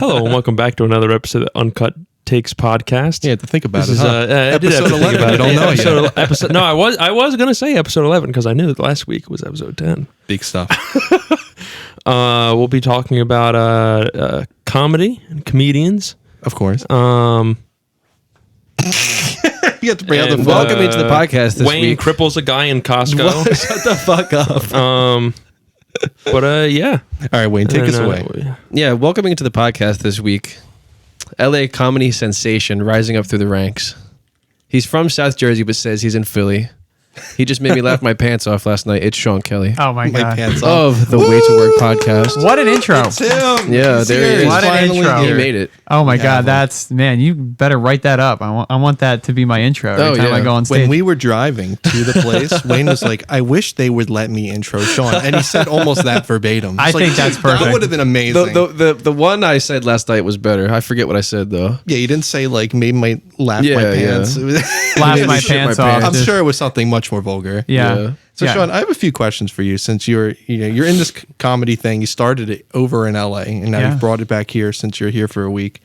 Hello and welcome back to another episode of Uncut Takes Podcast. Yeah, to think about this it. Is, episode 11. I don't know yet. No, I was going to say episode 11 because I knew that last week was episode 10. Big stuff. We'll be talking about comedy and comedians. Of course. You have to bring out the welcome into the podcast this Wayne week. Cripples a guy in Costco. Shut the fuck up. But yeah. All right, Wayne, take us away. Yeah, welcoming into the podcast this week, LA comedy sensation rising up through the ranks. He's from South Jersey but says he's in Philly. He just made me laugh my pants off last night. It's Sean Kelly. Oh my God. Pants off. Of the Way to Work podcast. What an intro. It's him. Yeah, there he is. What an intro. He made it. Oh my God. That's, man, you better write that up. I want that to be my intro every time I go on stage. When we were driving to the place, Wayne was like, I wish they would let me intro Sean. And he said almost that verbatim. I think that's perfect. That would have been amazing. The one I said last night was better. I forget what I said though. Yeah, you didn't say like made my laugh my pants. Laugh my pants off. I'm sure it was something much more vulgar. Yeah. So Sean, I have a few questions for you since you're in this comedy thing. You started it over in LA and now you've brought it back here since you're here for a week.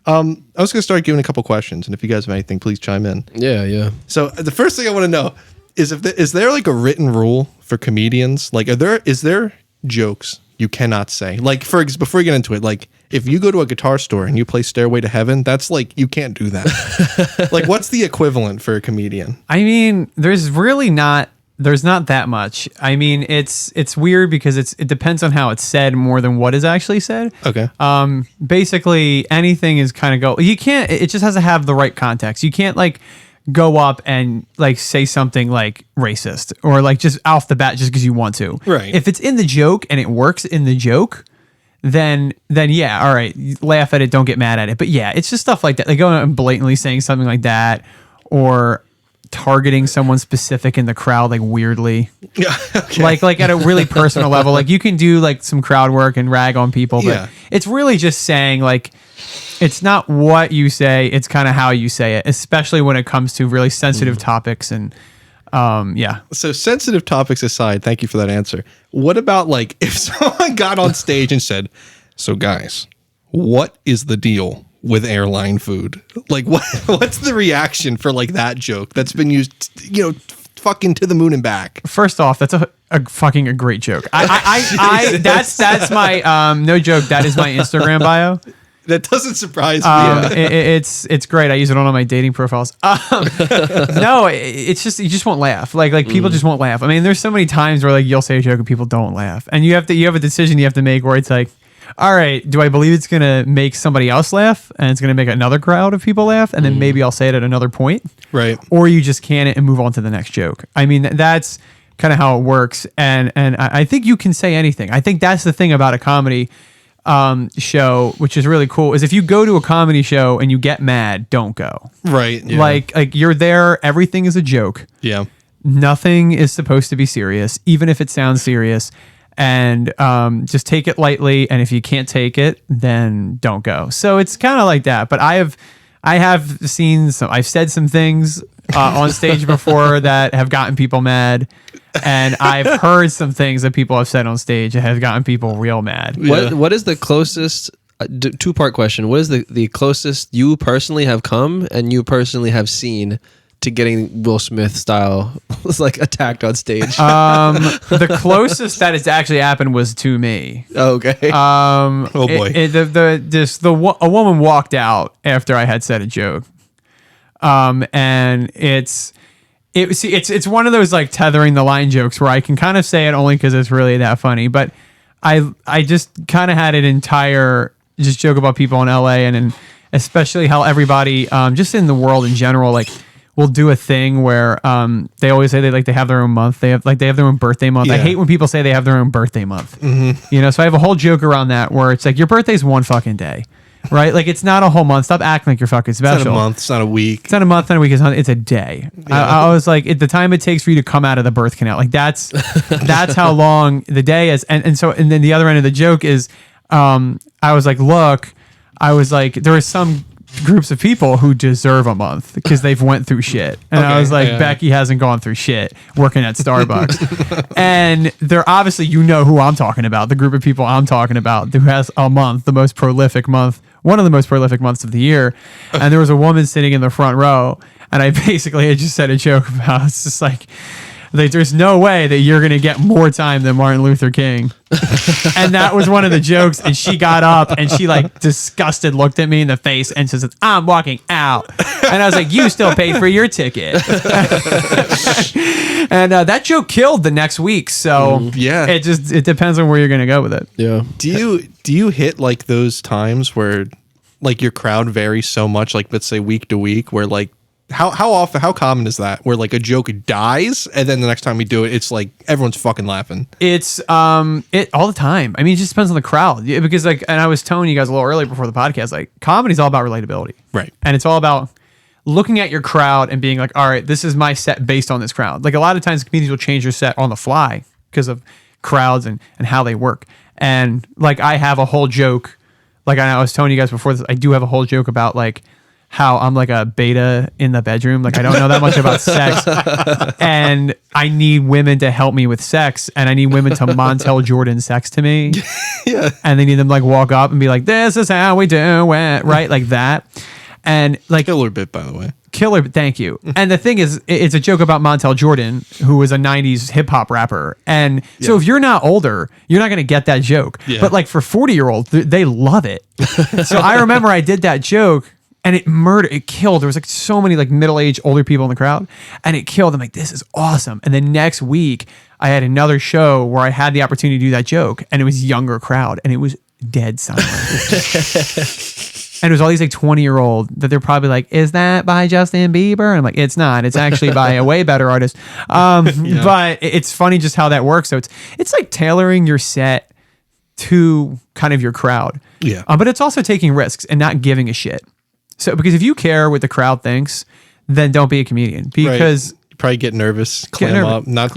I was going to start giving a couple questions, and if you guys have anything, please chime in. Yeah. So the first thing I want to know is is there like a written rule for comedians? Like, is there jokes you cannot say? Like, before you get into it, like if you go to a guitar store and you play Stairway to Heaven, that's like you can't do that. Like, what's the equivalent for a comedian? I mean, there's not that much. I mean, it's weird because it depends on how it's said more than what is actually said. Okay. Basically anything is kind of it just has to have the right context. You can't like go up and like say something like racist or like just off the bat just because you want to. Right. If it's in the joke and it works in the joke, then yeah, all right, laugh at it, don't get mad at it. But yeah, it's just stuff like that. Like going and blatantly saying something like that or targeting someone specific in the crowd like weirdly. Yeah. Okay. Like at a really personal level. Like you can do like some crowd work and rag on people, but it's really just saying like it's not what you say, it's kind of how you say it, especially when it comes to really sensitive topics and yeah. So sensitive topics aside, thank you for that answer. What about like if someone got on stage and said, "So guys, what is the deal with airline food?" Like what's the reaction for like that joke that's been used, fucking to the moon and back? First off, that's a fucking a great joke. That's my no joke. That is my Instagram bio. That doesn't surprise me. It's great. I use it on all my dating profiles. No, it's just you just won't laugh. Like people just won't laugh. I mean, there's so many times where like you'll say a joke and people don't laugh, and you have a decision you have to make where it's like, all right, do I believe it's going to make somebody else laugh and it's going to make another crowd of people laugh and then maybe I'll say it at another point? Right. Or you just can it and move on to the next joke. I mean, that's kind of how it works. And I think you can say anything. I think that's the thing about a comedy show, which is really cool, is if you go to a comedy show and you get mad, don't go. Right. Yeah. Like you're there, everything is a joke. Yeah. Nothing is supposed to be serious, even if it sounds serious. And just take it lightly, and if you can't take it, then don't go. So it's kind of like that. But I've said some things on stage before that have gotten people mad, and I've heard some things that people have said on stage that have gotten people real mad. What is the closest? Two-part question. What is the closest you personally have come and you personally have seen to getting Will Smith style was like attacked on stage? The closest that it's actually happened was to me. Okay. Oh boy. A woman walked out after I had said a joke. And it's one of those like tethering the line jokes where I can kind of say it only because it's really that funny. But I just kind of had an entire just joke about people in LA and especially how everybody just in the world in general like will do a thing where they always say they have their own month. They have their own birthday month. I hate when people say they have their own birthday month. Mm-hmm. So I have a whole joke around that where it's like your birthday's one fucking day, right? Like it's not a whole month. Stop acting like you're fucking special. It's not a month. It's not a week. It's not a month. Not a week. It's a day. Yeah. I was like, the time it takes for you to come out of the birth canal, like that's how long the day is. And then the other end of the joke is, I was like, look, there was some groups of people who deserve a month because they've went through shit. And I Okay, was like, yeah. Becky hasn't gone through shit working at Starbucks. And they're obviously, you know who I'm talking about, the group of people I'm talking about who has a month, the most prolific month, one of the most prolific months of the year. And there was a woman sitting in the front row. And I basically had just said a joke about, it's just like there's no way that you're going to get more time than Martin Luther King. And that was one of the jokes. And she got up and she like disgusted looked at me in the face and says, I'm walking out. And I was like, you still paid for your ticket. And that joke killed the next week. So yeah. it depends on where you're going to go with it. Yeah. Do you hit like those times where like your crowd varies so much, like let's say week to week, where like how common is that, where like a joke dies and then the next time we do it, it's like everyone's fucking laughing? It's it all the time. I mean, it just depends on the crowd. Yeah, because like, and I was telling you guys a little earlier before the podcast, like comedy's all about relatability, Right. And it's all about looking at your crowd and being like, all right, this is my set based on this crowd. Like a lot of times comedians will change their set on the fly because of crowds and how they work. And like I have a whole joke, like I was telling you guys before this, I do have a whole joke about like how I'm like a beta in the bedroom. Like I don't know that much about sex and I need women to help me with sex and I need women to Montel Jordan sex to me. Yeah. And they need them to like walk up and be like, this is how we do it. Right. Like that. And like Killer bit, by the way. killer. Thank you. And the thing is, it's a joke about Montel Jordan, who was a 90s hip hop rapper. And so if you're not older, you're not going to get that joke. Yeah. But like for 40-year-olds, they love it. So I remember I did that joke and it killed. There was like so many like middle-aged older people in the crowd and it killed. I'm like, this is awesome. And then next week I had another show where I had the opportunity to do that joke and it was younger crowd and it was dead silent. And it was all these like 20-year-old that they're probably like, is that by Justin Bieber? And I'm like, it's not. It's actually by a way better artist. But it's funny just how that works. So it's like tailoring your set to kind of your crowd. Yeah. But it's also taking risks and not giving a shit. So because if you care what the crowd thinks, then don't be a comedian because you probably get nervous, clam nervous. up, not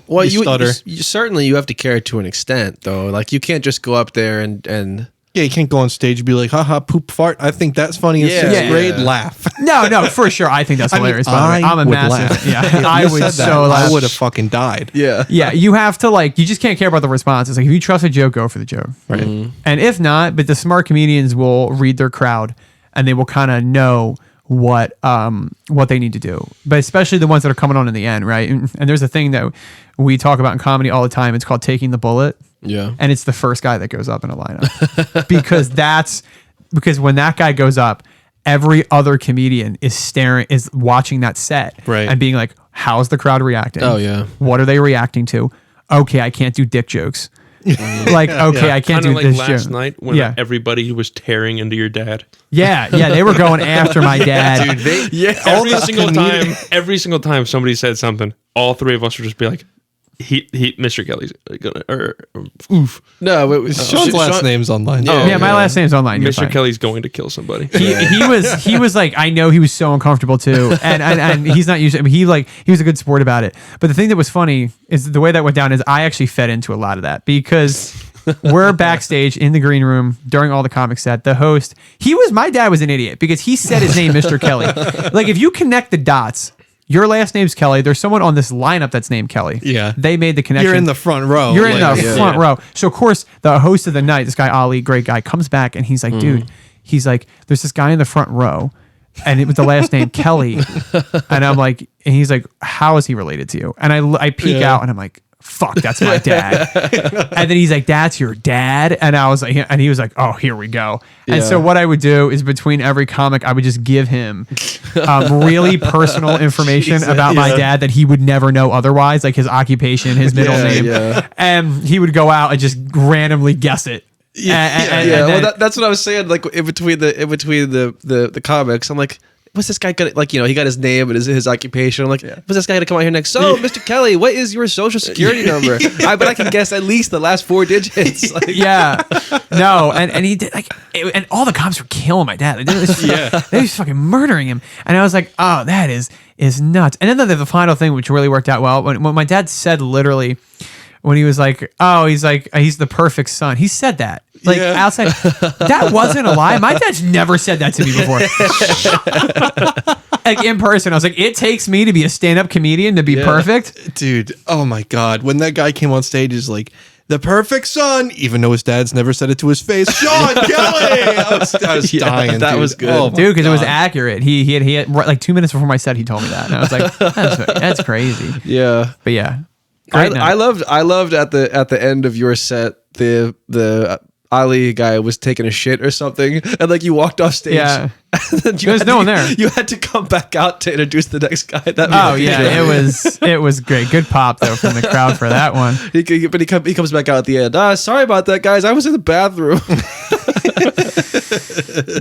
Well, you stutter. you certainly you have to care to an extent, though. Like you can't just go up there and Yeah, you can't go on stage and be like, haha, poop fart. I think that's funny in Yeah. sixth Yeah. grade. Laugh. no, for sure. I think that's hilarious. By the way, I'm a would massive. laugh. Yeah, If I you would said that, so laugh. I would have fucking died. yeah. Yeah, you have to like, you just can't care about the response. It's like, if you trust a joke, go for the joke. Right. And if not, but the smart comedians will read their crowd and they will kind of know what they need to do. But especially the ones that are coming on in the end, right? And there's a thing that we talk about in comedy all the time. It's called taking the bullet. Yeah. And it's the first guy that goes up in a lineup. because when that guy goes up, every other comedian is watching that set Right. and being like, how's the crowd reacting? Oh, yeah. What are they reacting to? Okay, I can't do dick jokes. Like, okay, I can't Kind of do like this last joke. night when Yeah. everybody was tearing into your dad. Yeah, they were going after my dad. Every single time somebody said something, all three of us would just be like, Mr. Kelly's gonna, or oof. No, but Sean's last name's online. Oh, Yeah, my last name's online. You're Mr. fine. Kelly's going to kill somebody. He was like, I know he was so uncomfortable too, and he's not used. I mean, he was a good sport about it. But the thing that was funny is the way that went down is I actually fed into a lot of that because we're backstage in the green room during all the comic set. The host, my dad was an idiot because he said his name, Mr. Kelly. Like if you connect the dots. Your last name's Kelly. There's someone on this lineup that's named Kelly. Yeah. They made the connection. You're in the front row. You're in the yeah. front row. So of course, the host of the night, this guy Ali, great guy, comes back and he's like, dude, he's like, there's this guy in the front row, and it was the last name Kelly, and I'm like, and he's like, how is he related to you? And I peek out and I'm like, fuck, that's my dad. And then he's like, that's your dad? And I was like, and he was like, oh, here we go. And so what I would do is between every comic, I would just give him really personal information about my dad that he would never know otherwise, like his occupation, his middle name. Yeah. And he would go out and just randomly guess it. And then- well, that's what I was saying. Like in between the comics, I'm like, what's this guy gonna like? You know, he got his name and his occupation. I'm like, what's this guy gonna come out here next? So, Mr. Kelly, what is your social security number? But I can guess at least the last 4 digits. Like, yeah, no, and he did like, and all the cops were killing my dad. They was fucking murdering him, and I was like, oh, that is nuts. And then the final thing, which really worked out well, when my dad said literally. When he was like, oh, he's the perfect son. He said that. Like outside, that wasn't a lie. My dad's never said that to me before. Like in person, I was like, it takes me to be a stand-up comedian to be perfect. Dude, oh my God. When that guy came on stage, he's like, the perfect son, even though his dad's never said it to his face. Sean Kelly! I was dying. that dude. was good. Oh my Dude, because it was God. accurate. He had like 2 minutes before my set, he told me that. And I was like, that's crazy. Yeah. But yeah. Great night. I loved at the end of your set the Ali guy was taking a shit or something, and like you walked off stage. Yeah. There's no one there. You had to come back out to introduce the next guy. Oh yeah, it was great. Good pop though from the crowd for that one. He comes back out at the end. Sorry about that, guys. I was in the bathroom.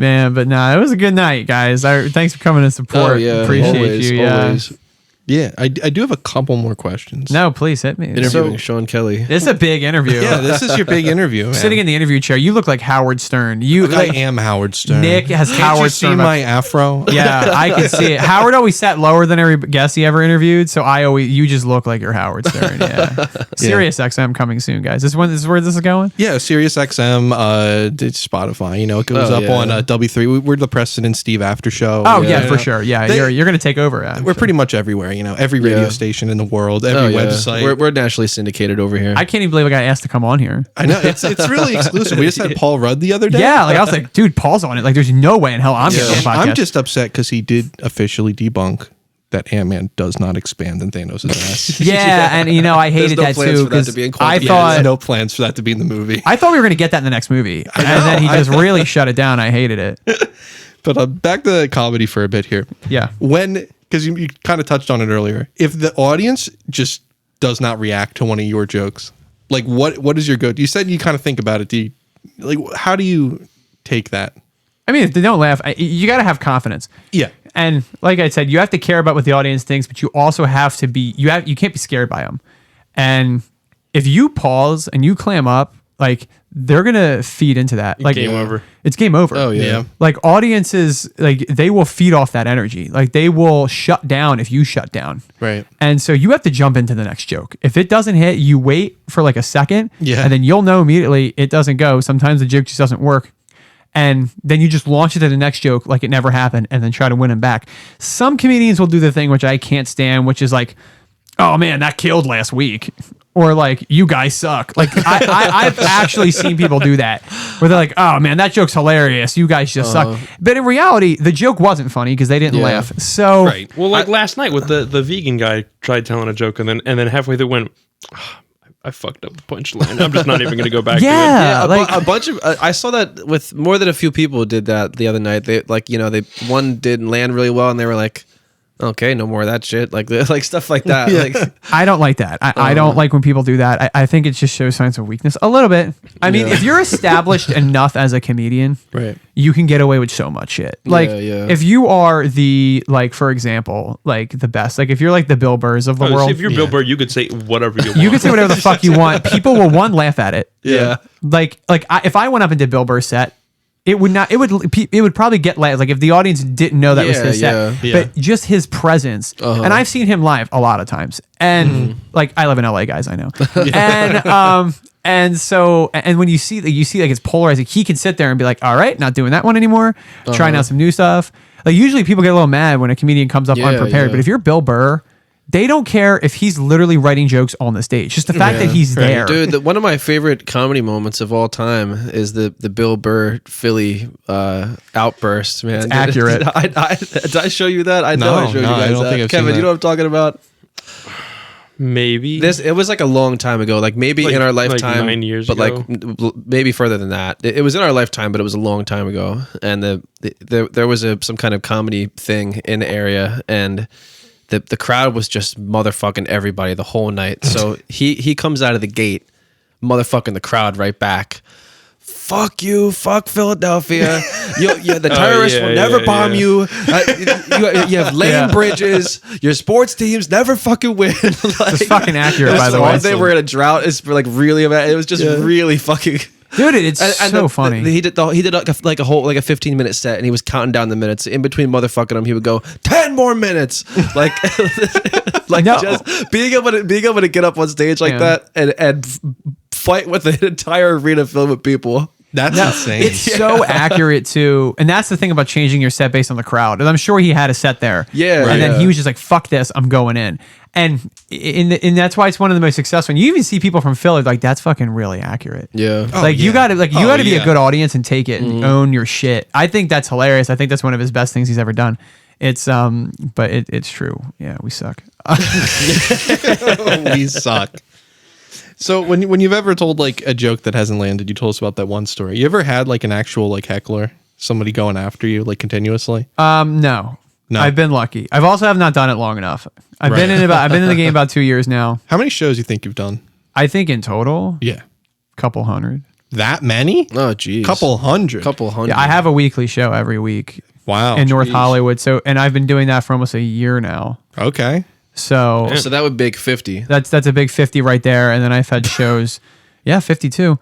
Man, but nah, it was a good night, guys. Thanks for coming to support. Appreciate always, you. Yeah. always. Yeah, I do have a couple more questions. No, please hit me. Interviewing Sean Kelly. This is a big interview. Yeah, this is your big interview. Man. Sitting in the interview chair, you look like Howard Stern. You I am Howard Stern. Nick has Can't Howard you Stern. see my afro? Yeah, I can see it. Howard always sat lower than every guest he ever interviewed, so you just look like you're Howard Stern. Yeah. Sirius XM coming soon, guys. This is where this is going? Yeah, Sirius XM, it's Spotify. You know, it goes up on W3. We're the Preston and Steve after show. Oh yeah, for sure. Yeah, you're gonna take over. We're pretty much everywhere. You know, every radio station in the world, every website. We're nationally syndicated over here. I can't even believe I got asked to come on here. I know it's really exclusive. We just had Paul Rudd the other day. Yeah, like I was like, dude, Paul's on it. Like, there's no way in hell I'm getting on the podcast. I'm just upset because he did officially debunk that Ant-Man does not expand in Thanos' ass. Yeah, and you know I hated no that plans too for that because to be in I Quantum. thought There's no plans for that to be in the movie. I thought we were gonna get that in the next movie, and then he just really shut it down. I hated it. But back to comedy for a bit here. Yeah. Because you kind of touched on it earlier. If the audience just does not react to one of your jokes, like what is your go? You said you kind of think about it. How do you take that? I mean, if they don't laugh, you got to have confidence. Yeah. And like I said, you have to care about what the audience thinks, but you also have to be you can't be scared by them. And if you pause and you clam up, like they're gonna feed into that. Like Game over. It's game over. Oh yeah. Like audiences, like they will feed off that energy. Like they will shut down if you shut down. Right. And so you have to jump into the next joke. If it doesn't hit, you wait for like a second. Yeah. And then you'll know immediately it doesn't go. Sometimes the joke just doesn't work. And then you just launch it to the next joke like it never happened and then try to win them back. Some comedians will do the thing which I can't stand, which is like, oh man, that killed last week. Or like, you guys suck. Like I've actually seen people do that where they're like, oh man, that joke's hilarious. You guys just suck. But in reality, the joke wasn't funny because they didn't laugh. So Right. Well, like last night with the vegan guy tried telling a joke and then halfway through went, I fucked up the punchline. I'm just not even going to go back to it. yeah, A bunch of I saw that with more than a few people did that the other night. They one didn't land really well and they were like, okay, no more of that shit. Like stuff like that. Yeah. Like I don't like that. I don't like when people do that. I think it just shows signs of weakness a little bit. I mean, if you're established enough as a comedian, right. you can get away with so much shit. Like yeah. if you are the, like, for example, like the best, like if you're like the Bill Burrs of the world, If you're Bill Burr, you could say whatever you want. you can say whatever the fuck you want. People will laugh at it. Yeah. If I went up and did Bill Burr's set, it would probably get laughs. Like if the audience didn't know that was his set, yeah. but just his presence. And I've seen him live a lot of times. And like I live in LA, guys, I know. And when you see like it's polarizing, he can sit there and be like, all right, not doing that one anymore. Trying out some new stuff. Like usually people get a little mad when a comedian comes up unprepared, yeah. but if you're Bill Burr, they don't care if he's literally writing jokes on the stage. Just the fact that he's there. Dude, one of my favorite comedy moments of all time is the Bill Burr Philly outburst, man. It's accurate. Did I show you that? I know I showed you no, guys I don't that. think I've Kevin, seen you know what I'm talking about? Maybe. It was like a long time ago, like maybe in our lifetime, 9 years but ago. like maybe further than that. It was in our lifetime, but it was a long time ago. And there was some kind of comedy thing in the area, and the crowd was just motherfucking everybody the whole night. So he comes out of the gate, motherfucking the crowd right back. Fuck you, fuck Philadelphia. The terrorists will never bomb you. You have lame bridges. Your sports teams never fucking win. It's fucking accurate, by the way. They were in a drought. It's like really bad. It was just really fucking. Dude, it's so funny. He did like a whole 15-minute set, and he was counting down the minutes. In between motherfucking them, he would go 10 more minutes, like just being able to get up on stage like that and fight with an entire arena filled with people. That's insane. It's so accurate too, and that's the thing about changing your set based on the crowd. And I'm sure he had a set there, Yeah, and then yeah. he was just like, "Fuck this, I'm going in." And that's why it's one of the most successful. And you even see people from Philly like, "That's fucking really accurate." Yeah. Like you yeah. got to be yeah. a good audience and take it and own your shit. I think that's hilarious. I think that's one of his best things he's ever done. It's but it's true. Yeah, we suck. We suck. So when you've ever told like a joke that hasn't landed, you told us about that one story. You ever had like an actual like heckler, somebody going after you like continuously? No. No. I've been lucky. I've also have not done it long enough. I've Right. been in the game about 2 years now. How many shows you think you've done? I think in total, Yeah, couple hundred. that many? Oh, geez. Couple hundred. Couple hundred. Yeah, I have a weekly show every week Wow. in North geez. Hollywood. So, and I've been doing that for almost a year now. Okay. So So that would make 50. that's a big 50 right there. And then I've had shows, 52.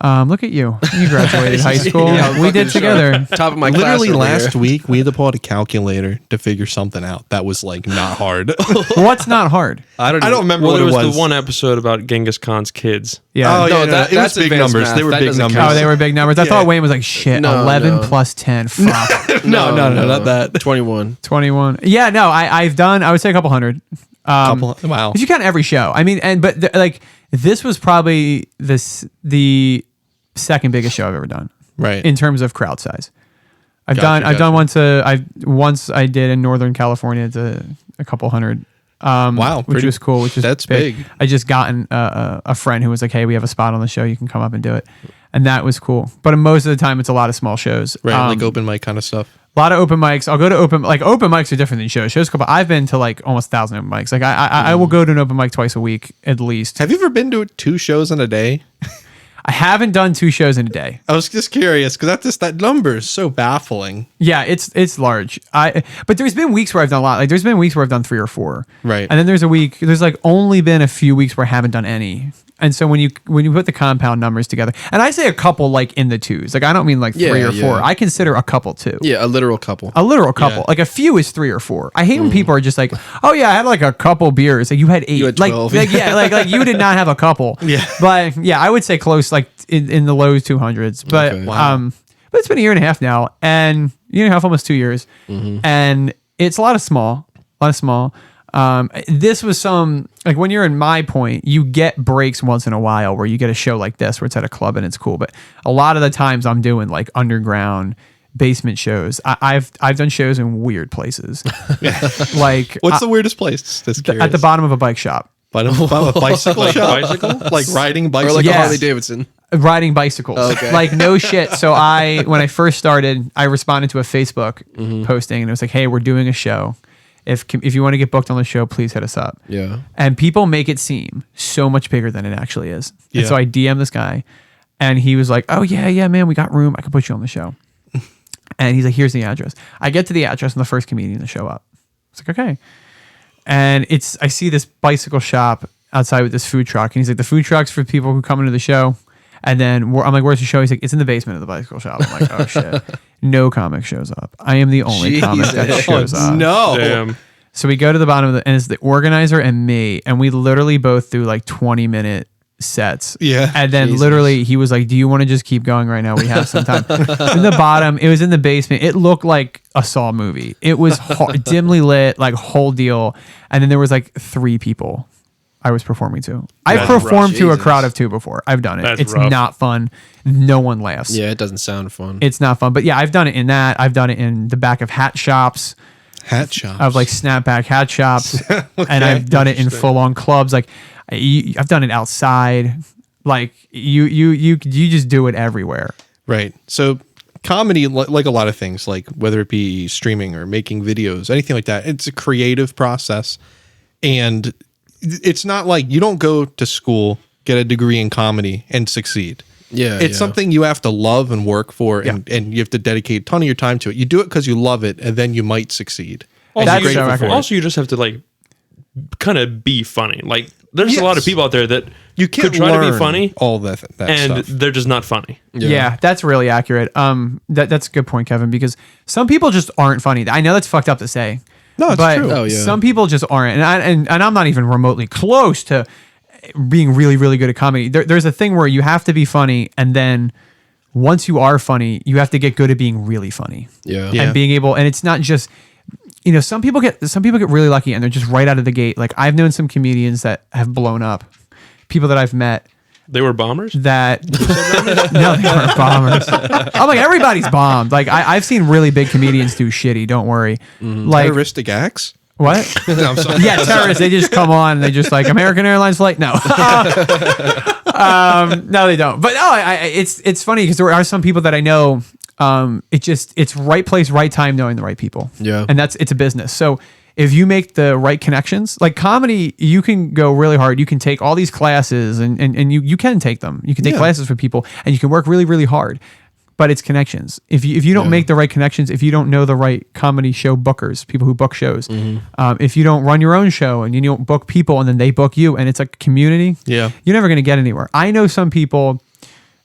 Look at you. You graduated high school. Yeah, I'm We did fucking together. Top of my Literally class over last here. week, we had to pull out a calculator to figure something out. That was like not hard. What's not hard? I don't remember Well, what there it was was. the one episode about Genghis Khan's kids. Yeah. Oh, yeah, No, no, that- it was that's big advanced numbers. math. They were That big doesn't numbers. count. Oh, they were big numbers. I Yeah. thought Wayne was like, shit, No, 11 no. plus 10. Fuck. No, not that. 21. 21. Yeah, no, I've done, I would say a couple hundred. Wow. If you count every show. I mean, like this was probably the second biggest show I've ever done Right. in terms of crowd size. I've Gotcha. done once I did in Northern California. It's a couple hundred. Wow, which pretty- was cool. Which is that's big. I just gotten a friend who was like, "Hey, we have a spot on the show. You can come up and do it," and that was cool. But most of the time, it's a lot of small shows. Right. Like open mic kind of stuff. A lot of open mics. I'll go to open mics are different than shows. Shows couple. I've been to like almost 1,000 open mics. Like I will go to an open mic twice a week at least. Have you ever been to 2 shows in a day? I haven't done 2 shows in a day. I was just curious because that number is so baffling. Yeah, it's large. But there's been weeks where I've done a lot. Like there's been weeks where I've done 3 or 4. Right. And then there's like only been a few weeks where I haven't done any. And so when you put the compound numbers together, and I say a couple like in the 2s, like I don't mean like 3 or 4. Yeah. I consider a couple 2. Yeah, a literal couple. A literal couple. Yeah. Like a few is 3 or 4. I hate when people are just like, "Oh yeah, I had like a couple beers." Like you had 8. You had like, 12. like yeah, like you did not have a couple. Yeah. But yeah, I would say close, like in the low 200s. But Okay. Wow. but it's been a year and a half now, and year and a half, almost 2 years, and it's a lot of small. This was some, like when you're in my point, you get breaks once in a while where you get a show like this where it's at a club and it's cool. But a lot of the times I'm doing like underground basement shows. I've done shows in weird places. Like What's the weirdest place? Just curious. at the bottom of a bike shop, But a bicycle Like shop? bicycle? Like riding Or bicycles? like Yes. a Harley Davidson. riding bicycles. Okay. Like no shit. So when I first started, I responded to a Facebook posting and it was like, "Hey, we're doing a show. If you want to get booked on the show, please hit us up." Yeah. And people make it seem so much bigger than it actually is. And so Yeah. I DM this guy and he was like, "Oh yeah, man, we got room. I can put you on the show." And he's like, "Here's the address." I get to the address and the first comedian to show up. It's like, okay. And I see this bicycle shop outside with this food truck. And he's like, "The food truck's for people who come into the show." And then I'm like, "Where's the show?" He's like, "It's in the basement of the bicycle shop." I'm like, "Oh shit." No comic shows up. I am the only comic that Jesus. shows up. No. Damn. So we go to the bottom of and it's the organizer and me, and we literally both do like 20-minute sets. Yeah. And then Jesus. literally he was like, "Do you want to just keep going right now? We have some time." In the bottom, it was in the basement. It looked like a Saw movie. It was dimly lit, like whole deal. And then there was like 3 people I was performing to. I've That's performed rough. to a Jesus. crowd of 2 before. I've done it. That's It's rough. not fun. No one laughs. Yeah, it doesn't sound fun. It's not fun. But yeah, I've done it in that. I've done it in the back of hat shops. Hat shops. Of like snapback hat shops, and I've done it in full on clubs. Like I've done it outside. Like you just do it everywhere. Right. So comedy, like a lot of things, like whether it be streaming or making videos, anything like that, it's a creative process. And it's not like you don't go to school, get a degree in comedy and succeed. Yeah, It's yeah. something you have to love and work for, and you have to dedicate a ton of your time to it. You do it because you love it, and then you might succeed. And Also, That's you're so grateful accurate. for it. Also, you just have to like kind of be funny. Like, there's a lot of Yes. people out there that You can't could try to be learn funny, all that and stuff. they're just not funny. Yeah, that's really accurate. That's a good point, Kevin, because some people just aren't funny. I know that's fucked up to say. No, it's but true. Oh, yeah. some people just aren't, and I'm not even remotely close to being really, really good at comedy. There's a thing where you have to be funny, and then once you are funny, you have to get good at being really funny. Yeah. Yeah. And being able, and it's not just, you know, some people get really lucky and they're just right out of the gate. Like I've known some comedians that have blown up, people that I've met They were bombers? that no, they weren't bombers. I'm like, everybody's bombed. Like I've seen really big comedians do shitty. Don't worry. Like Terroristic acts? what? No, I'm sorry. Yeah, terrorists. They just come on and they just like American Airlines flight. No, no, they don't. But no, it's funny because there are some people that I know. It's right place, right time, knowing the right people. Yeah. and it's a business. So if you make the right connections, like comedy, you can go really hard. You can take all these classes and you can take them. You can take classes for people and you can work really, really hard. But it's connections. If you don't make the right connections, if you don't know the right comedy show bookers, people who book shows, if you don't run your own show and you don't book people and then they book you and it's like a community, Yeah. you're never going to get anywhere. I know some people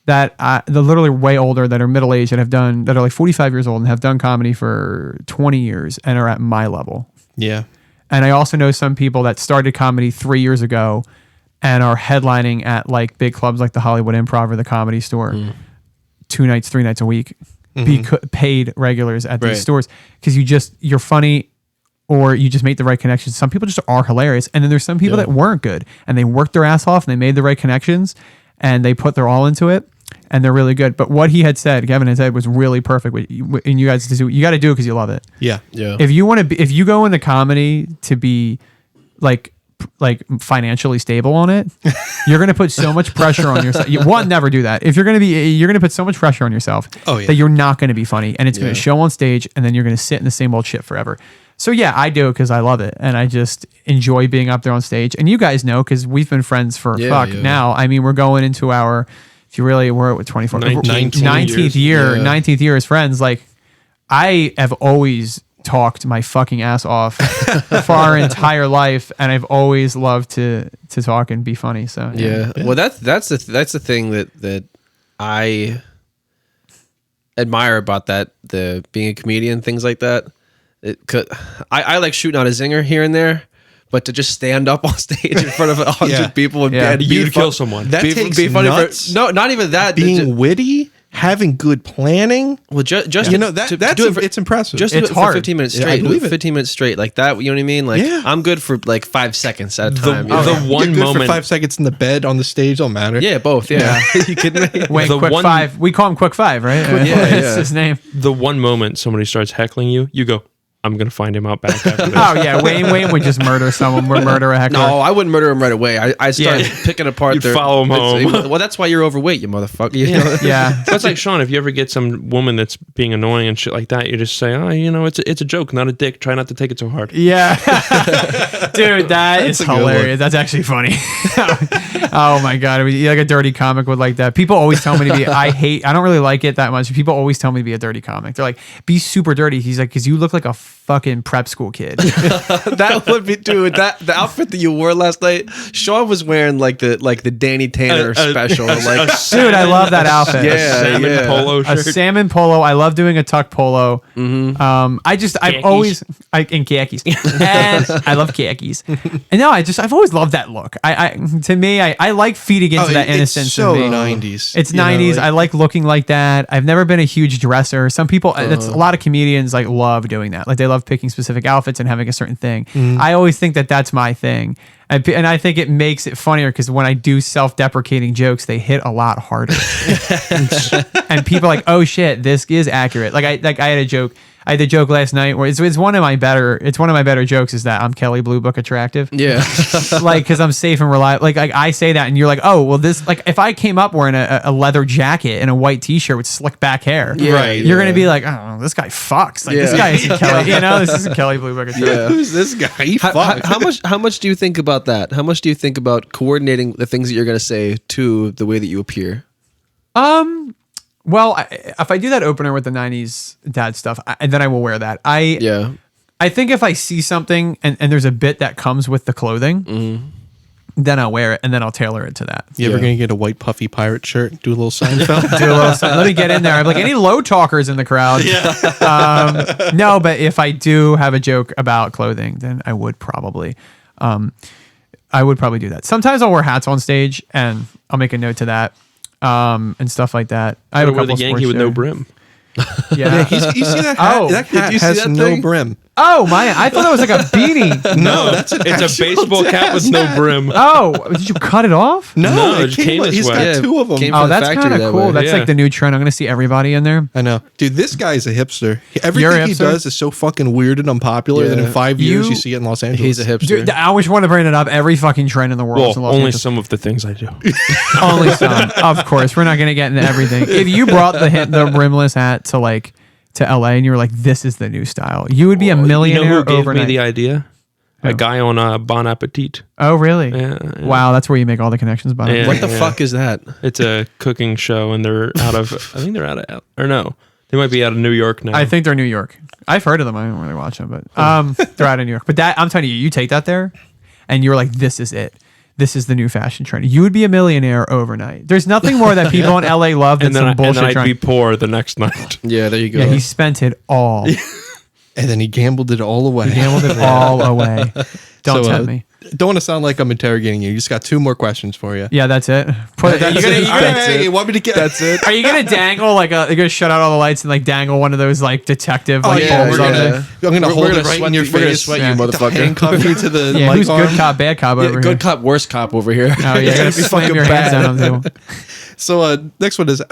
that they're literally way older, that are middle aged, that are like 45 years old and have done comedy for 20 years and are at my level. Yeah. And I also know some people that started comedy 3 years ago and are headlining at like big clubs like the Hollywood Improv or the Comedy Store 2 nights, 3 nights a week, paid regulars at Right. these stores because you're funny or you just make the right connections. Some people just are hilarious. And then there's some people that weren't good and they worked their ass off and they made the right connections and they put their all into it and they're really good. But what Kevin had said was really perfect. And you guys, you got to do it because you love it. Yeah. Yeah. If you go into comedy to be like financially stable on it, you're going to put so much pressure on yourself. Never do that. If you're going to put so much pressure on yourself that you're not going to be funny and it's going to show on stage and then you're going to sit in the same old shit forever. So yeah, I do it because I love it and I just enjoy being up there on stage. And you guys know because we've been friends for now. I mean, we're going into we're at 24, 19th year, 19th year as friends. Like I have always talked my fucking ass off for our entire life, and I've always loved to talk and be funny. So Yeah. Well, that's the thing that I admire about the being a comedian, things like that. I like shooting on a zinger here and there, but to just stand up on stage in front of 100 people and be You'd kill someone. That takes funny nuts. no, not even that. Being witty, having good planning. Well, just You know, to that's do it for, it's impressive. just It's do it hard. for 15 minutes Yeah, I straight. believe it. 15 minutes straight like that. You know what I mean? Like Yeah. I'm good for like 5 seconds at a time. The you know? one You're good moment for 5 seconds in the bed on the stage don't matter. Yeah, both. Yeah. You kidding me? Wayne The Quick one- Five. We call him Quick Five, right? Yeah, That's yeah. his name. the one moment somebody starts heckling you, you go, I'm gonna find him out back after this. Oh yeah, Wayne would just murder someone. Would murder a heckler. No, I wouldn't murder him right away. I start Yeah. picking apart You'd their. follow him home. Well, that's why you're overweight, you motherfucker. You know? Yeah. That's like Sean. If you ever get some woman that's being annoying and shit like that, you just say, "Oh, you know, it's a joke, not a dick. Try not to take it so hard." Yeah. Dude, that is a good hilarious. one. That's actually funny. Oh my God. Like a dirty comic would like that. People always tell me to be, I don't really like it that much. People always tell me to be a dirty comic. They're like, be super dirty. He's like, because you look like a fucking prep school kid. That would be, dude. The outfit that you wore last night, Sean was wearing like the Danny Tanner special. Like, Dude, I love that outfit. Yeah, salmon yeah. polo A shirt. salmon polo. I love doing a tuck polo. I've always in khakis, and I love khakis. And no, I've always loved that look. I like feeding into that innocence. It's so of me. 90s. It's you know, 90s. like- I like looking like that. I've never been a huge dresser. Some people, that's a lot of comedians like love doing that. Like they love picking specific outfits and having a certain thing. I always think that that's my thing. And I think it makes it funnier because when I do self-deprecating jokes, they hit a lot harder. And people are like, oh shit, this is accurate. Like I had a joke. I had the joke last night where it's one of my better jokes is that I'm Kelly Blue Book attractive. yeah. Like, because I'm safe and reliable. Like I say that, and you're like, oh, well, this, like, if I came up wearing a leather jacket and a white T-shirt with slick back hair, Right, you're gonna be like, oh, this guy fucks. Like, this Yeah. guy isn't Kelly. You know, this isn't Kelly Blue Book attractive. Yeah. Who's this guy? He fucks. How much do you think about that? How much do you think about coordinating the things that you're going to say to the way that you appear? Well, if I do that opener with the '90s dad stuff, then I will wear that. Yeah. I think if I see something and there's a bit that comes with the clothing, then I'll wear it and then I'll tailor it to that. You ever Yeah. gonna get a white puffy pirate shirt? Do a little Seinfeld? Do a little something. Let me get in there. I'm like, any low talkers in the crowd? No, but if I do have a joke about clothing, then I would probably do that. Sometimes I'll wear hats on stage and I'll make a note to that. and stuff like that. I have I a wear the couple Yankee sports with no shit. brim. Yeah. You see that hat? Oh, that hat did you see has that no thing? brim. Oh my! I thought that was like a beanie. No, that's an It's a actual baseball cap with no hat. brim. Oh, did you cut it off? No, it it came this he's way. got Yeah, two of them. came Oh, from the that's factory kind of that cool. way. That's Yeah. like the new trend. I'm going to see everybody in there. I know. Dude, this guy's a hipster. You're a Everything he hipster? does is so fucking weird and unpopular that in Yeah. 5 years You- you see it in Los Angeles. He's a hipster. Dude, I always want to bring it up. Every fucking trend in the world. is in Well, Los only Angeles. some of the things I do. Only some. Of course, we're not going to get into everything. If you brought the rimless hat to LA and you were like, this is the new style, you would be a millionaire You know who gave overnight. me the idea? Who? A guy on Bon Appetit. Oh, really? Yeah, yeah. Wow, that's where you make all the connections. By Yeah. What the fuck is that? It's a cooking show, and they're out of. I think they're out of. Or no, they might be out of New York now. I think they're New York. I've heard of them. I don't really watch them, but they're out of New York. But that I'm telling you, you take that there, and you're like, this is it. This is the new fashion trend. You would be a millionaire overnight. There's nothing more that people in LA love than and then, some and bullshit then I'd trend. be poor the next night. Yeah, there you go. Yeah, he spent it all. And then he gambled it all away. Gambled it all away. Don't So, tempt me. Don't want to sound like I'm interrogating you. You just got 2 more questions for you. Yeah, that's it. Put, That's you it. gonna- Hey, you want me to get? That's it. Are you gonna dangle like you're gonna shut out all the lights and like dangle one of those like detective like yeah, bulbs we're on gonna- there? I'm gonna hold gonna it right sweat in your you- we're gonna face. sweat you, motherfucker. Handcuff you to the Yeah, light who's arm. good cop, bad cop Yeah, over here? good cop, worst cop over here. Oh yeah, gonna slam fucking your hands bad. on them too. So next one is,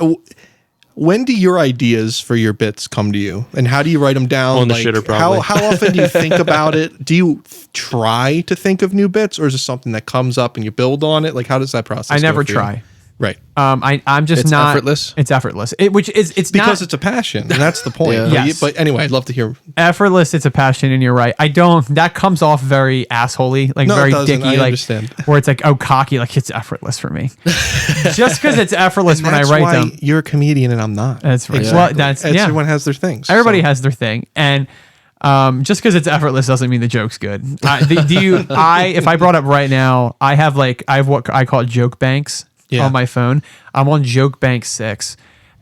when do your ideas for your bits come to you, and how do you write them down? On the shitter, probably. How often do you think about it? Do you try to think of new bits, or is it something that comes up and you build on it? Like, how does that process? I go never for you? try. Right. I'm just It's not effortless? It's effortless. It's Because not it's a passion, and that's the point. Yeah. But, Yes. but anyway, I'd love to hear. effortless. It's a passion, and you're right. I don't. That comes off very assholey, like No, it very doesn't. dicky, I like understand. where it's like oh cocky, like it's effortless for me. Just because it's effortless when I That's write why them. you're a comedian and I'm not. That's right. Exactly. Well, that's yeah. Everyone has their things. Everybody so. has their thing, and just because it's effortless doesn't mean the joke's good. If I brought up right now, I have what I call joke banks Yeah. on my phone. I'm on Joke Bank 6,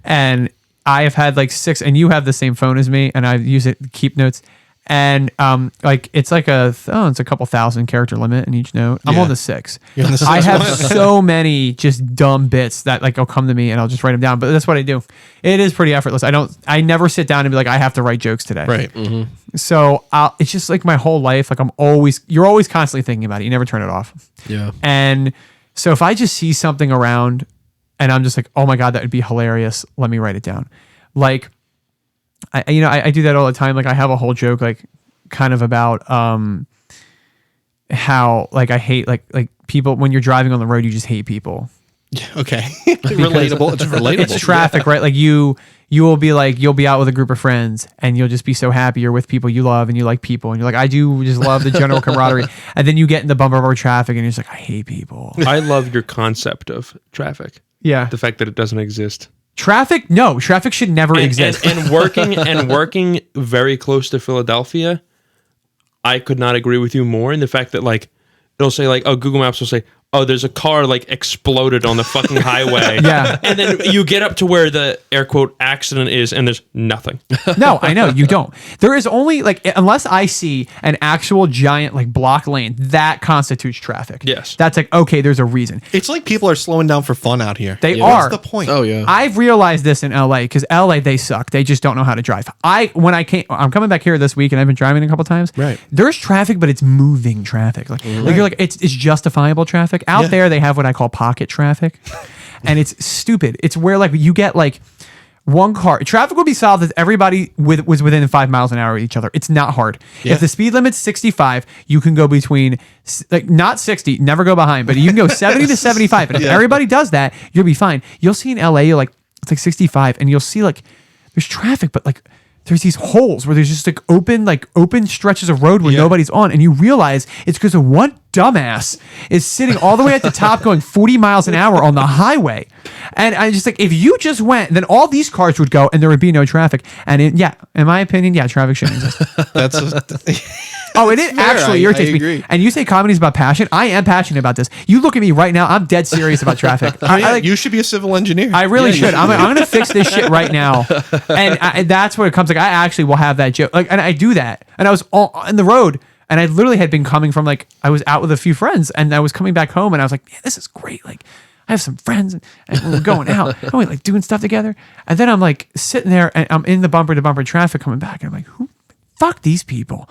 and I have had like 6, and you have the same phone as me, and I use it to keep notes. And it's like it's a couple thousand character limit in each note. I'm Yeah. on the 6. You're on the I 6th have one. so many just dumb bits that like will come to me and I'll just write them down. But that's what I do. It is pretty effortless. I never sit down and be like, I have to write jokes today. Right. So it's just like my whole life. Like you're always constantly thinking about it. You never turn it off. Yeah. And so if I just see something around and I'm just like, oh my God, that would be hilarious. Let me write it down. Like, I do that all the time. Like I have a whole joke, like kind of about, how like I hate like people when you're driving on the road, you just hate people. Okay. Relatable. It's relatable. It's traffic, right? Like you will be like, you'll be out with a group of friends and you'll just be so happy you're with people you love and you like people and you're like, I do just love the general camaraderie. And then you get in the bumper bar traffic and you're just like, I hate people. I love your concept of traffic. Yeah. The fact that it doesn't exist. Traffic should never exist. And working very close to Philadelphia, I could not agree with you more in the fact that like it'll say like, oh, Google Maps will say, oh, there's a car like exploded on the fucking highway. Yeah. And then you get up to where the air quote accident is and there's nothing. No, I know you don't. There is only like, unless I see an actual giant like block lane, that constitutes traffic. Yes. That's like, okay, there's a reason. It's like people are slowing down for fun out here. They What's are. the point? Oh yeah. I've realized this in LA because LA, they suck. They just don't know how to drive. I'm coming back here this week and I've been driving a couple times. Right. There's traffic, but it's moving traffic. Like you're like, it's justifiable traffic. Out Yeah. there, they have what I call pocket traffic. And it's stupid. It's where like you get like one car. Traffic would be solved if everybody was within 5 miles an hour of each other. It's not hard. Yeah. If the speed limit's 65, you can go between like not 60, never go behind, but you can go 70 to 75. And if Yeah. everybody does that, you'll be fine. You'll see in LA, you're like it's like 65, and you'll see like there's traffic, but like there's these holes where there's just like open stretches of road where nobody's on, and you realize it's because of one dumbass is sitting all the way at the top going 40 miles an hour on the highway. And I just like, if you just went, then all these cars would go and there would be no traffic. And in my opinion, traffic shouldn't exist. That's Oh, it is fair. actually I irritates me. agree. And you say comedy's about passion. I am passionate about this. You look at me right now. I'm dead serious about traffic. I you should be a civil engineer. I really should. I'm going to fix this shit right now. And that's where it comes. Like, I actually will have that joke. Like, and I do that. And I was on the road, and I literally had been coming from, like, I was out with a few friends, and I was coming back home, and I was like, man, this is great. Like, I have some friends and we're going out and we're like doing stuff together. And then I'm like sitting there and I'm in the bumper to bumper traffic coming back. And I'm like, fuck these people.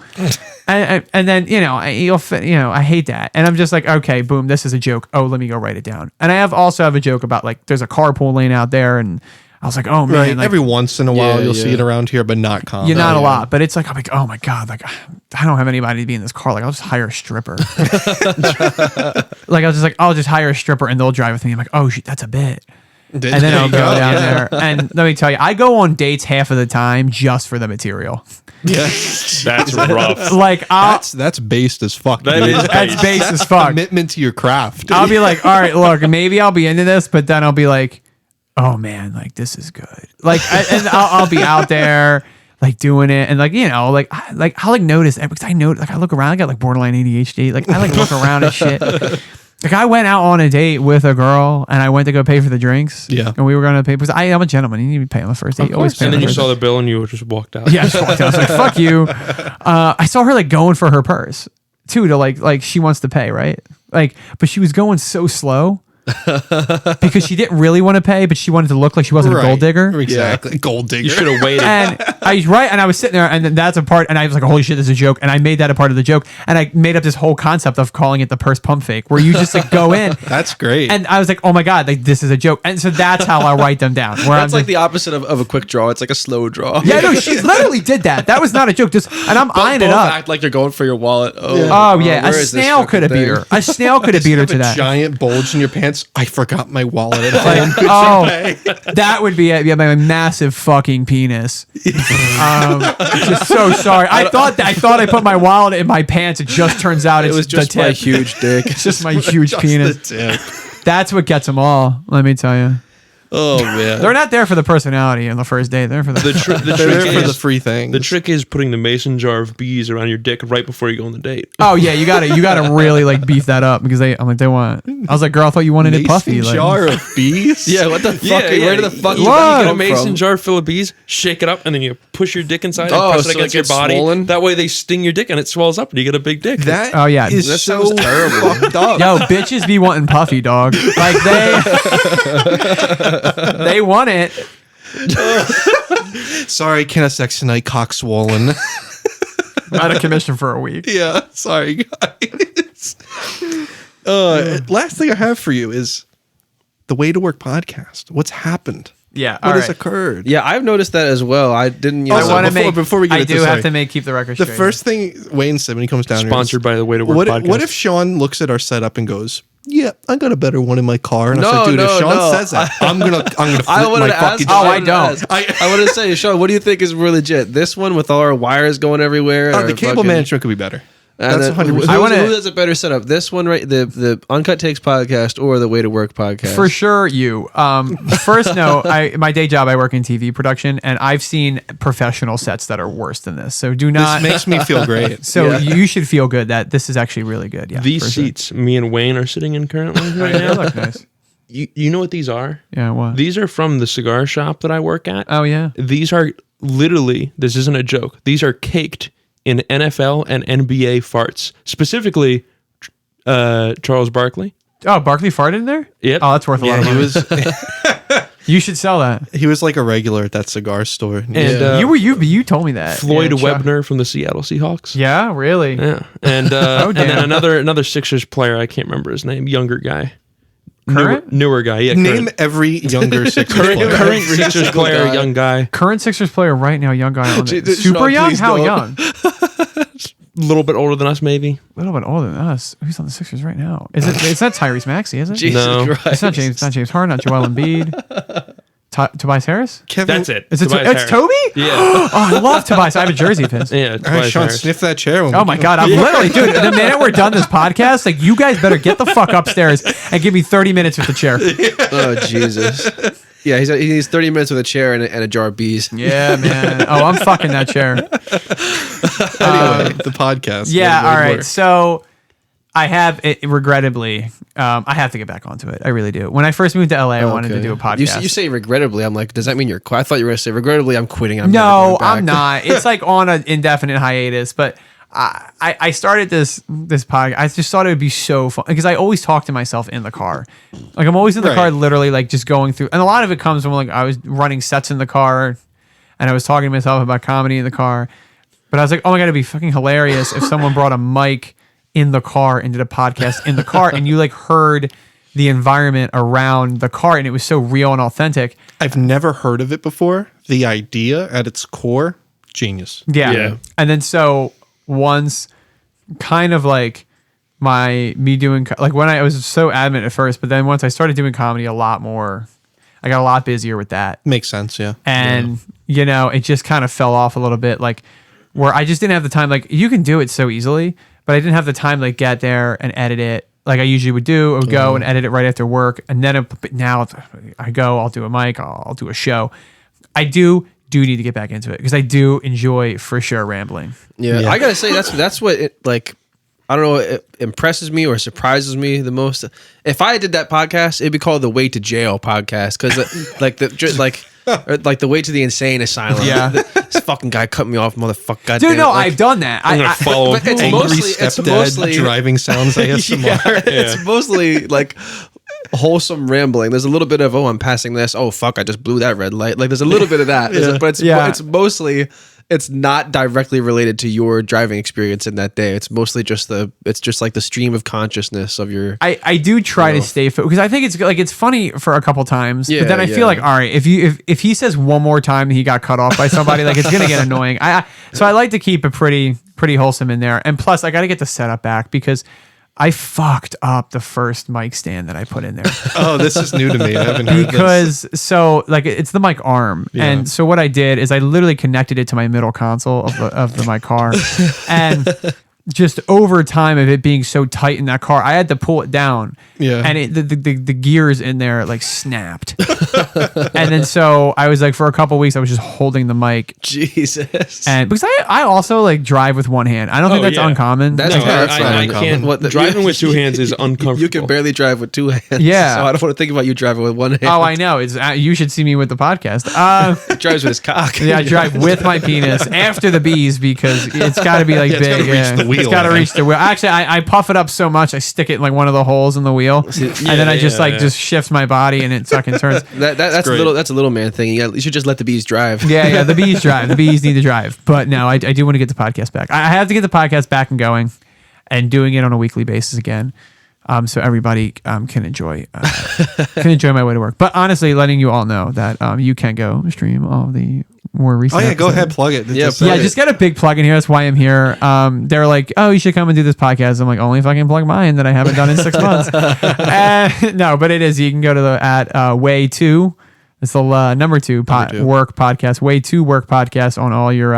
and then, I hate that. And I'm just like, okay, boom, this is a joke. Oh, let me go write it down. And I also have a joke about like, there's a carpool lane out there. And I was like, oh man. Right. Like, Every once in a while, you'll see it around here, but not common. you're not a lot, but it's like, I'm like, oh my God, like I don't have anybody to be in this car. Like I'll just hire a stripper. Like I was just like, I'll just hire a stripper and they'll drive with me. I'm like, oh shit, that's a bit. And then I'll go down there. And let me tell you, I go on dates half of the time just for the material. Yeah. That's rough. Like That's based as fuck. That dude. is that's base as fuck. Commitment to your craft. I'll be like, all right, look, maybe I'll be into this, but then I'll be like, oh man, like this is good. Like, and I'll be out there like doing it, and like I'll like notice because I know like I look around, I got like borderline ADHD. Like I like look around and shit. Like I went out on a date with a girl, and I went to go pay for the drinks. Yeah, and we were gonna pay because I'm a gentleman. You need to pay on the first date. Always pay. And on then the you first saw the bill and you just walked out. Yeah, I just walked out. I was like, fuck you. I saw her like going for her purse too to like she wants to pay, right? Like, but she was going so slow because she didn't really want to pay, but she wanted to look like she wasn't a gold digger. Exactly. Gold digger. You should have waited. And I was sitting there, and then that's a part, and I was like, holy shit, this is a joke. And I made that a part of the joke. And I made up this whole concept of calling it the purse pump fake, where you just like go in. That's great. And I was like, oh my God, like this is a joke. And so that's how I write them down. Where That's like the opposite of a quick draw. It's like a slow draw. yeah, no, she literally did that. That was not a joke. And I'm eyeing it Both up. act like you're going for your wallet. Oh yeah, where a is this snail could have fucking beat thing? her. A snail could have beat her to a that. giant bulge in your pants. I forgot my wallet at Like, home. oh, that would be it. Yeah, my massive fucking penis. Just so sorry. I thought I put my wallet in my pants. It just turns out It was just the my tip. huge dick. It's just my huge penis. The tip. That's what gets them all. Let me tell you, Oh man. they're not there for the personality on the first date. They're for the. The They're trick there for the is free things. the trick is putting the mason jar of bees around your dick right before you go on the date. Oh yeah, you gotta really like beef that up because they want. I was like, girl, I thought you wanted it puffy. Mason Like, jar of bees. Yeah, what the fuck? Where did the fuck you did get that a come mason from? jar full of bees, shake it up, and then you push your dick inside and Oh, press so it against it your gets body. swollen? That way they sting your dick and it swells up and you get a big dick. That Oh, yeah. is That so sounds terrible. fucked up. yo, bitches be wanting puffy, dog. Like they want it. Sorry, can't have sex tonight. Cock swollen. Out of commission for a week. Yeah, sorry guys. Last thing I have for you is the Way to Work podcast. What's happened? Yeah, What all has right. occurred? Yeah, I've noticed that as well. I didn't. You know, I want to make. before we get I into do this, have sorry. to keep the record The straight. first thing Wayne said when he comes down Sponsored here by the Way to Work what, podcast. what if Sean looks at our setup and goes, "Yeah, I got a better one in my car," and I No, said, "Dude, if no, Sean no. says that, I'm gonna flip I my wanted to fucking." ask. Oh, I wanted to don't. ask. I wanted to say, Sean, what do you think is more legit? This one with all our wires going everywhere? The or cable fucking- management could be better. And That's then 100%. who- I wanna- who has a better setup? This one, right? The Uncut Takes podcast or the Way to Work podcast? For sure, you. First, no. My day job, I work in TV production, and I've seen professional sets that are worse than this. So do not. This makes me feel great. So you should feel good that this is actually really good. Yeah. These for sure. seats me and Wayne are sitting in currently right They now. look nice. You know what these are? Yeah. What? These are from the cigar shop that I work at. Oh yeah. These are literally, this isn't a joke, these are caked in NFL and NBA farts. Specifically, Charles Barkley. Oh, Barkley farted in there? Yep. Oh, that's worth a lot of he money. was You should sell that. he was like a regular at that cigar store. And You told me that. Floyd Yeah, Chuck. Webner from the Seattle Seahawks. Yeah, really. Yeah. And, Oh, and then damn. another Sixers player, I can't remember his name, younger guy. Current? Newer guy, yeah. Name every younger Sixers current, player. current Sixers single player, guy. young guy. Current Sixers player right now, young guy on it. Jesus, Super Sean, young? please How don't. young? A little bit older than us, maybe. A little bit older than us. Who's on the Sixers right now? Is it? It's not Tyrese Maxey, is it? Jesus No. Christ. It's not James. Not James Harden. Not Joel Embiid. Tobias Harris. Kevin, That's it. Is it? Tobias It's Harris. Toby. Yeah. Oh, I love Tobias. I have a jersey of his. Yeah. All right, Tobias Sean, Harris. sniff that chair. Oh my god! I'm literally, dude. The minute we're done this podcast, like you guys better get the fuck upstairs and give me 30 minutes with the chair. Oh Jesus. Yeah, he needs 30 minutes with a chair and a jar of bees. Yeah, man. Oh, I'm fucking that chair. Anyway, the podcast. Yeah. Way to All right. Work. So I have it. Regrettably, I have to get back onto it. I really do. When I first moved to LA, I wanted to do a podcast. You say regrettably. I'm like, does that mean you're quitting? I thought you were going to say regrettably, I'm quitting. I'm never No, going back. I'm not. It's like on an indefinite hiatus, but I started this podcast. I just thought it would be so fun because I always talk to myself in the car. Like I'm always in the car, literally like just going through. And a lot of it comes from like I was running sets in the car, and I was talking to myself about comedy in the car. But I was like, oh my god, it'd be fucking hilarious if someone brought a mic in the car and did a podcast in the car, and you like heard the environment around the car, and it was so real and authentic. I've never heard of it before. The idea at its core, genius. Yeah. And then so once kind of like me doing like when I was so adamant at first, but then once I started doing comedy a lot more, I got a lot busier with that. Makes sense, yeah. And you know, it just kind of fell off a little bit, like where I just didn't have the time. Like you can do it so easily, but I didn't have the time to like get there and edit it like I usually would do. I would go and edit it right after work, and then now I go, I'll do a mic, I'll do a show. I do need to get back into it because I do enjoy for sure rambling. Yeah, I gotta say that's what it like. I don't know. It impresses me or surprises me the most. If I did that podcast, it'd be called the Way to Jail podcast because like the Way to the Insane Asylum. Yeah, this fucking guy cut me off, motherfucker. Goddamn. Dude, no, I've done that. I'm gonna follow him. It's Angry mostly stepdad driving sounds ASMR. It's mostly like wholesome rambling. There's a little bit of I'm passing this. Oh fuck, I just blew that red light. Like there's a little bit of that, but it's mostly. It's not directly related to your driving experience in that day. It's mostly just like the stream of consciousness of your. I do try to stay focused because I think it's funny for a couple times, but then I feel like all right, if he says one more time he got cut off by somebody, like it's gonna get annoying. So I like to keep it pretty wholesome in there, and plus I got to get the setup back because I fucked up the first mic stand that I put in there. Oh, this is new to me. I haven't heard because so like it's the mic arm, and so what I did is I literally connected it to my middle console of my car, and just over time of it being so tight in that car, I had to pull it down. Yeah. And the gears in there like snapped. And then so I was like for a couple weeks I was just holding the mic. Jesus. And because I also like drive with one hand. I don't think that's uncommon. That's No, not I uncommon. can't. Driving with two hands is uncomfortable. You can barely drive with two hands. Yeah. So I don't want to think about you driving with one hand. Oh, I know. It's you should see me with the podcast. He drives with his cock. Yeah, I drive with my penis after the bees because it's got to be like it's big. gotta reach the wheel, It's got to man. reach the wheel. Actually, I puff it up so much I stick it in like one of the holes in the wheel, and then I just shift my body and it fucking turns. That's a little man thing. You should just let the bees drive. Yeah, the bees drive. The bees need to drive. But no, I do want to get the podcast back. I have to get the podcast back and going, and doing it on a weekly basis again. So everybody can enjoy my way to work. But honestly, letting you all know that you can go stream all the more recent. Oh yeah, go episodes. ahead, plug it. Just got a big plug in here. That's why I'm here. They're like, oh, you should come and do this podcast. I'm like, only if I can plug mine that I haven't done in 6 months. No, but it is. You can go to the Way 2. It's the number 2 work podcast. Way 2 work podcast on all your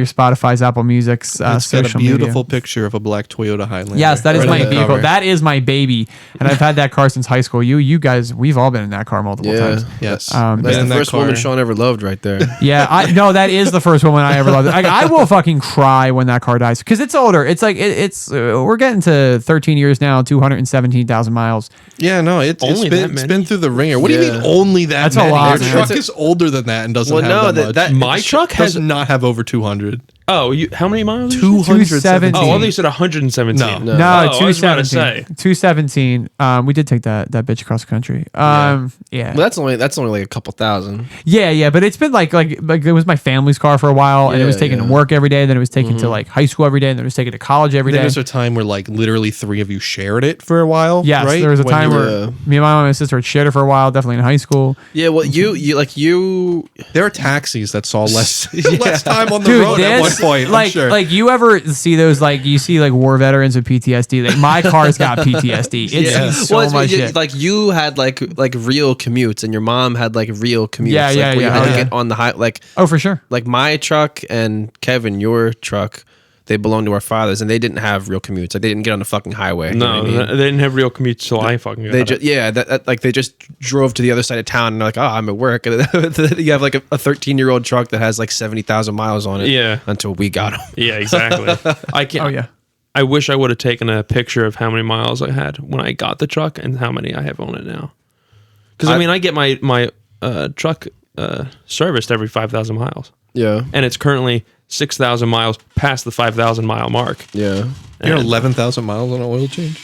Spotify's, Apple Music's, It's got a social beautiful media. picture of a black Toyota Highlander. Yes, that is Right my on the vehicle. cover. That is my baby, and I've had that car since high school. You guys, we've all been in that car multiple times. Yes. That's Been the in that first car. woman Sean ever loved right there. Yeah, that is the first woman I ever loved. Like, I will fucking cry when that car dies because it's older. It's like it's we're getting to 13 years now, 217,000 miles. Yeah, no, it's Only that been many? through the ringer. What do you Yeah. mean only that That's a many? lot, Your man. truck is older than that and doesn't Well, have no, that much. that- My truck does has not have over 200. Oh, how many miles? did you say? 217. Oh, I thought you said 117. No. No, I was about to 217. say. 217. We did take that bitch across the country. Yeah. Well, that's only like a couple thousand. Yeah, but it's been like it was my family's car for a while, and it was taken to work every day. Then it was taken to like high school every day, and then it was taken to college every There day. was a time where like literally 3 of you shared it for a while. Yes, right? there was a When time you- where me and my mom and my sister had shared it for a while, definitely in high school. Yeah, well, you there are taxis that saw less less time on the Dude, road at one this, point. like, I'm sure. like you ever see those you see war veterans with PTSD? Like my car's got PTSD. It's Yeah. so well, much shit. like you had like real commutes, and your mom had like real commutes. Yeah, like, yeah, where you yeah. had Oh, to yeah. get on the high, Oh, for sure. like my truck and Kevin, your truck. They belonged to our fathers, and they didn't have real commutes. Like they didn't get on the fucking highway. You know No, what I mean? they didn't have real commutes till I fucking got They it. just like they just drove to the other side of town, and they're like, oh, I'm at work, and then you have like a 13-year-old truck that has like 70,000 miles on it. Yeah. Until we got them. Yeah, exactly. I can't. Oh yeah. I wish I would have taken a picture of how many miles I had when I got the truck and how many I have on it now. Because I get my truck serviced every 5,000 miles, Yeah. and it's currently 6,000 miles past the 5,000 mile mark. Yeah. You're 11,000 miles on an oil change.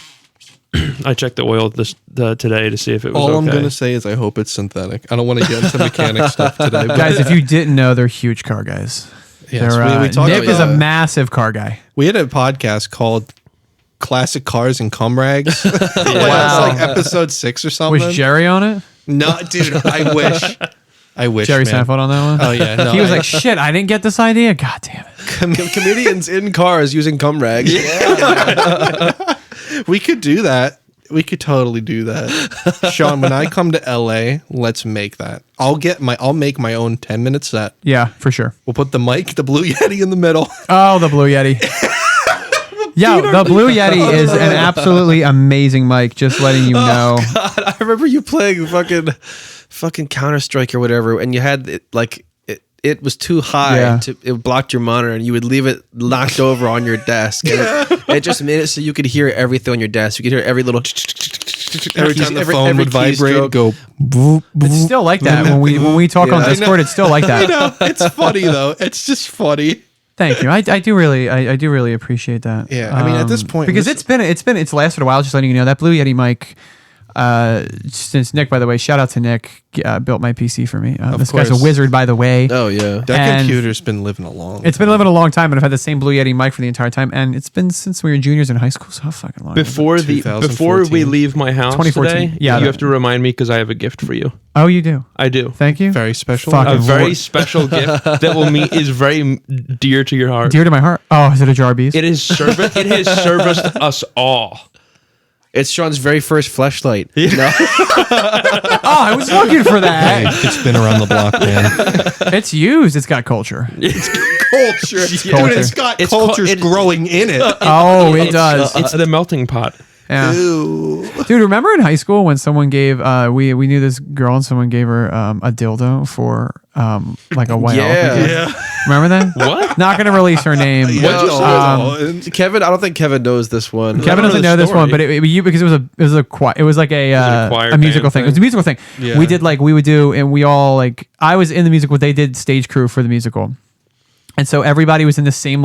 I checked the oil today to see if it was All okay. I'm gonna say is I hope it's synthetic. I don't want to get into mechanic stuff today. But Guys, if you didn't know, they're huge car guys. yes, They're, we talked Nick is about- a massive car guy. We had a podcast called Classic Cars and Cum Rags. Wow. It's like episode 6 or something. Was Jerry on it? No, dude, I wish. I wish. Jerry man. Seinfeld on that one? Oh yeah, no. He was like, shit, I didn't get this idea. God damn it. Comedians in cars using cum rags. we could do that. We could totally do that. Sean, when I come to LA, let's make that. I'll make my own 10-minute set. Yeah, for sure. We'll put the mic, the Blue Yeti in the middle. Oh, the Blue Yeti. Yeah, the Blue Yeti is an absolutely amazing mic, just letting you know. God, I remember you playing fucking Counter-Strike or whatever, and you had it was too high. Yeah. It blocked your monitor, and you would leave it knocked over on your desk. And it just made it so you could hear everything on your desk. You could hear every little Every time the phone would vibrate, keystroke. go. Boop, It's boop. still like that when we talk on Yeah. Discord. It's still like I that. know it's funny though. It's just funny. Thank you. I do really appreciate that. Yeah, I mean, at this point, because this- it's lasted a while. Just letting you know that Blue Yeti mic. Since Nick, by the way, shout out to Nick, built my PC for me. This guy's course. a wizard, by the way. Oh yeah. That And computer's been living along. It's been living a long time, and I've had the same Blue Yeti mic for the entire time, and it's been since we were juniors in high school. So how fucking long? Before we 2014. leave my house 2014. today, Yeah, you that- have to remind me because I have a gift for you. Oh, you do. I do. Thank you. very special. Fucking A very Lord. special gift that is very dear to your heart. Dear to my heart. Oh, is it a jar of bees? It has serviced us all. It's Sean's very first fleshlight. No. Oh, I was looking for Hey, that. it's been around the block, man. It's used. It's got culture. Culture, dude. culture. It's got It's cultures it- growing in it. Oh, it does. It's the melting pot. Yeah. Ew. Dude, remember in high school when someone gave we knew this girl and someone gave her a dildo for like a white elephant? Yeah. Remember that? What? Not gonna release her name. Kevin, I don't think Kevin knows this one. Kevin I don't doesn't know know the this one, story. but because it was like a choir musical band thing. It was a musical thing. Yeah. We did we would do, and we all I was in the musical. They did stage crew for the musical, and so everybody was in the same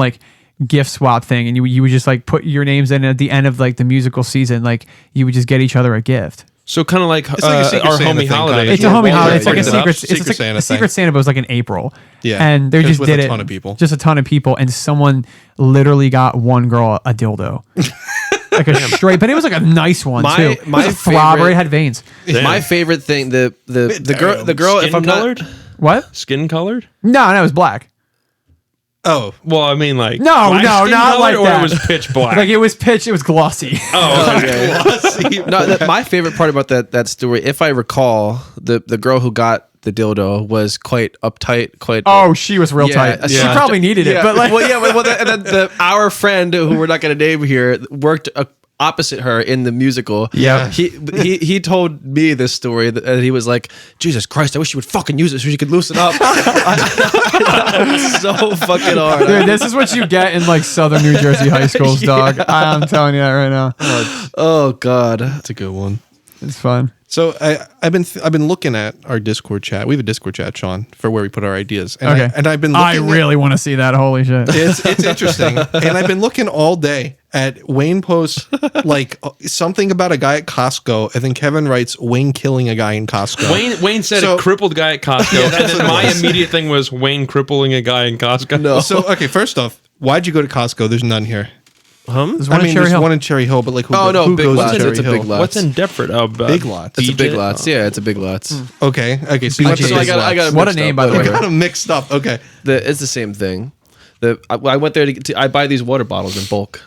gift swap thing, and you would just put your names in, and at the end of the musical season, you would just get each other a gift. So kind of like, like a Secret our Santa homie thing, holiday. kinda. It's a homie Yeah, holiday. yeah, It's like a yeah. secret. Secret It's like Santa a Secret thing. Santa, but it was like in April. Yeah. and they Just just with did a it. ton of people. Just a ton of people, and someone literally got one girl a dildo, like a straight. But it was like a nice one My- too. It my was a throbber. favorite- It had veins. My favorite thing, the girl, if Skin I'm colored? not, What? Skin colored? No, it was black. Oh, Well, I mean, like No, black no, skin not colored, like or that. it was pitch black. Like it was pitch. It was glossy. oh, okay. my favorite part about that story, if I recall, the girl who got the dildo was quite uptight, quite. Oh, she was real Yeah, tight. She yeah. probably needed it, but and then our friend who we're not going to name here worked opposite her in the musical. Yeah. he told me this story and he was like, Jesus Christ, I wish you would fucking use it so she could loosen up. It's so fucking hard. dude, this is what you get in southern New Jersey high schools, dog. I'm telling you that right now. Oh God. that's a good one. It's fun. So I've been looking at our Discord chat. We have a Discord chat, Sean, for where we put our ideas. And Okay. I've been. I Looking really want to see that. Holy shit. It's interesting, and I've been looking all day at Wayne posts something about a guy at Costco, and then Kevin writes Wayne killing a guy in Costco. Wayne said So- a crippled guy at Costco, and that's then what it my was. immediate thing was Wayne crippling a guy in Costco. No. So okay, first off, why'd you go to Costco? There's none here. There's one I mean, in Cherry there's Hill. one in Cherry Hill, but who Oh, no, who Big goes Lots. to Cherry It's a Hill? Big Lots. What's in Deptford? Big Lots. It's a big BJ? lots. Yeah, it's a big lots. Okay, so you went to So Big I got Lots. it What a mixed name, up, by the way. whatever. I got them mixed up. Okay, It's the same thing. I went there I buy these water bottles in bulk.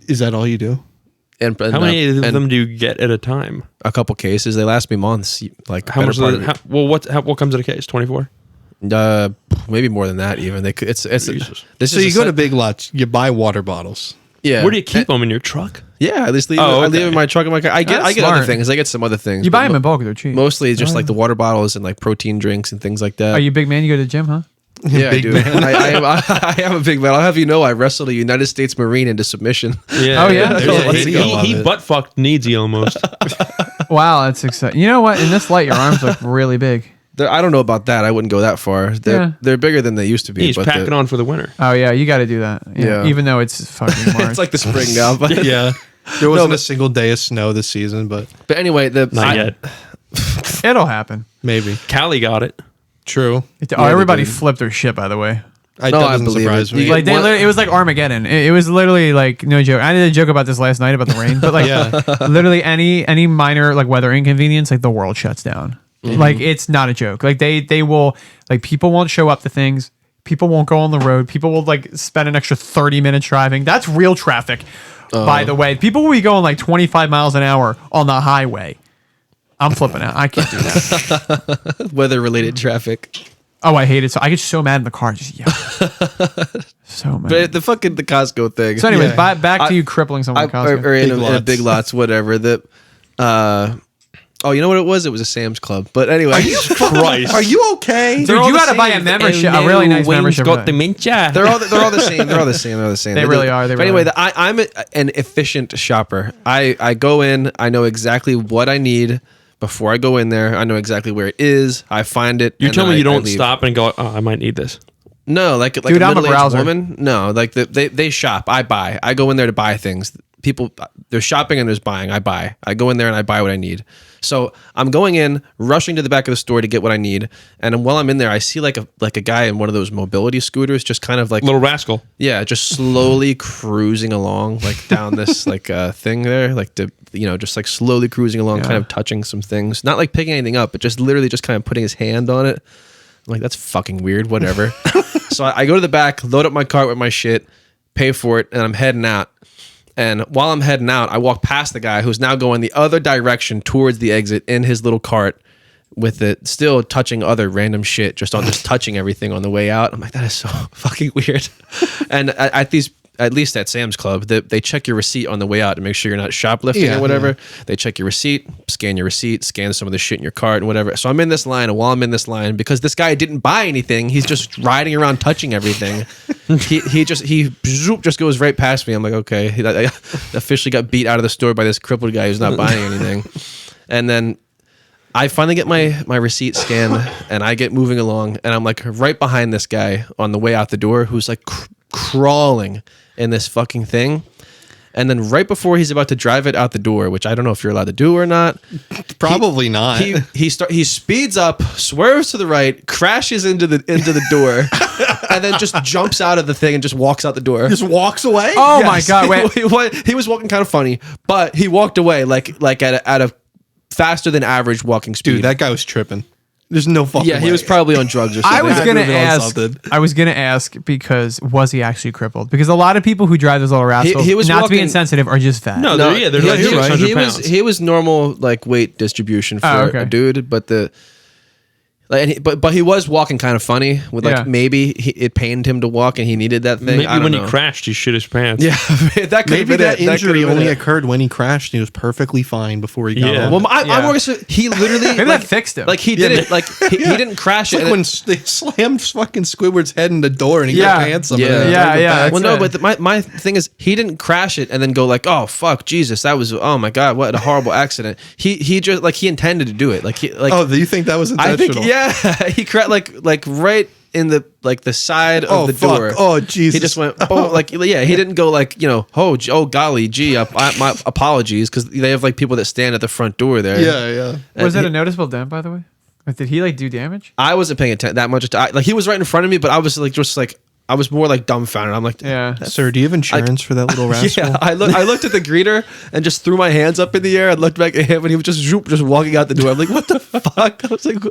is that all you do? And How many of them do you get at a time? A couple cases. They last me months. How much? What comes in a case? 24. Maybe more than that. Even Jesus. This So is you a go set- to Big Lots, you buy water bottles. Yeah. Where do you keep them in your truck? Yeah, I just leave. Oh, I leave okay. in my truck in my car. I get That's other smart. things. I get some other things. You but buy them in bulk. They're cheap. Mostly just the water bottles and protein drinks and things like that. Are you a big man? You go to the gym, huh? Yeah, Big I do. man. I am a big man. I'll have you know, I wrestled a United States Marine into submission. Yeah. Oh, yeah? He butt fucked Needsy almost. Wow, that's exciting. You know what? In this light, your arms look really big. I don't know about that. I wouldn't go that far. They're bigger than they used to be. He's but packing on for the winter. Oh yeah, you got to do that. Yeah. Even though it's fucking March. It's like the spring now. But Yeah. There wasn't a single day of snow this season, but anyway, Not yet. It'll happen. maybe. Callie got it. True. Everybody did. flipped their shit. By the way, That No, I doesn't believe surprise it. me. You like One- it was like Armageddon. It was literally like no joke. I did a joke about this last night about the rain, but like literally any minor like weather inconvenience, like the world shuts down. Like it's not a joke. Like they will like people won't show up to things. People won't go on the road. People will like spend an extra 30 minutes driving. That's real traffic. By the way, people will be going like 25 miles an hour on the highway. I'm flipping out. I can't do that. weather-related traffic. Oh, I hate it. So I get so mad in the car. Just yell. So mad. But the Costco thing. So, anyways, Yeah. back to you crippling someone at Costco. or in Big a Lots. Big Lots, whatever. Oh, you know what it was? It was a Sam's Club. But anyway, Christ. Are you okay? Dude, all you the got to buy a same. membership, a really nice membership. got dementia. they're all the same. They're all the same. They're the same. They really are. They But really anyway, are. I'm an efficient shopper. I go in. I know exactly what I need before I go in there. I know exactly where it is. I find it. You're and telling then me you I don't leave. stop and go, oh, I might need this. No, like Dude, a I'm a middle-aged browser. woman. No, like they shop. I buy. I go in there to buy things. People, there's shopping and there's buying. I buy. I go in there and I buy what I need. So I'm going in, rushing to the back of the store to get what I need. And while I'm in there, I see like a guy in one of those mobility scooters, just kind of like Little rascal. yeah, just slowly cruising along like down this like thing there, like to just like slowly cruising along, kind of touching some things, not like picking anything up, but just literally just kind of putting his hand on it. I'm like, that's fucking weird. Whatever. So I go to the back, load up my cart with my shit, pay for it, and I'm heading out. And while I'm heading out, I walk past the guy who's now going the other direction towards the exit in his little cart with it still touching other random shit, just touching everything on the way out. I'm like, that is so fucking weird. And at least at Sam's Club, they check your receipt on the way out to make sure you're not shoplifting or whatever. They check your receipt, scan some of the shit in your cart and whatever. So I'm in this line, and while I'm in this line, because this guy didn't buy anything, he's just riding around touching everything. he just goes right past me. I'm like, okay, I officially got beat out of the store by this crippled guy who's not buying anything. And then I finally get my receipt scanned, and I get moving along, and I'm like right behind this guy on the way out the door, who's like crawling in this fucking thing. And then right before he's about to drive it out the door, which I don't know if you're allowed to do or not, Probably not. he speeds up, swerves to the right, crashes into the door, and then just jumps out of the thing and just walks out the door. Just walks away. Oh Yes. my God! Wait, he was walking kind of funny, but he walked away like at a faster than average walking speed. Dude, that guy was tripping. There's no fucking yeah, he way. was probably on drugs or something. I was had gonna to have been on ask. something. I was gonna ask because was he actually crippled? Because a lot of people who drive those little rascals, he was not to be walking- insensitive, are just fat. No, they're like he, 600 he was pounds. he was normal like weight distribution for Oh, okay. a dude, but but he was walking kind of funny with like Yeah. maybe it pained him to walk and he needed that thing. Maybe I don't when know. he crashed, he shit his pants. Yeah, that could Maybe have been that it. injury could have been only it. occurred when he crashed. And he was perfectly fine before he got Yeah. on. Well, I'm Yeah. more so he literally Maybe like, that fixed him. Like he didn't like he didn't crash It's it. like and when they slammed fucking Squidward's head in the door and he Yeah. got pants him. Yeah. and then Yeah, drove it yeah. back. Well, That's no, it. but my thing is, he didn't crash it and then go like, "Oh fuck, Jesus, that was oh my god, what a horrible accident." He just like he intended to do it. Like Oh, do you think that was I intentional? think yeah, he crashed like right in the like the side of Oh, the fuck. door. Oh, Jesus. He just went oh, like yeah. He didn't go like oh golly gee, my apologies because they have like people that stand at the front door there. Yeah, yeah. was and it a noticeable dent, by the way? Like, did he like do damage? I wasn't paying attention that much. Like he was right in front of me, but I was like just like I was more like dumbfounded. I'm like Yeah. Sir, do you have insurance for that little rascal? Yeah, I looked at the greeter and just threw my hands up in the air and looked back at him and he was just just walking out the door. I'm like, what the fuck? I was like,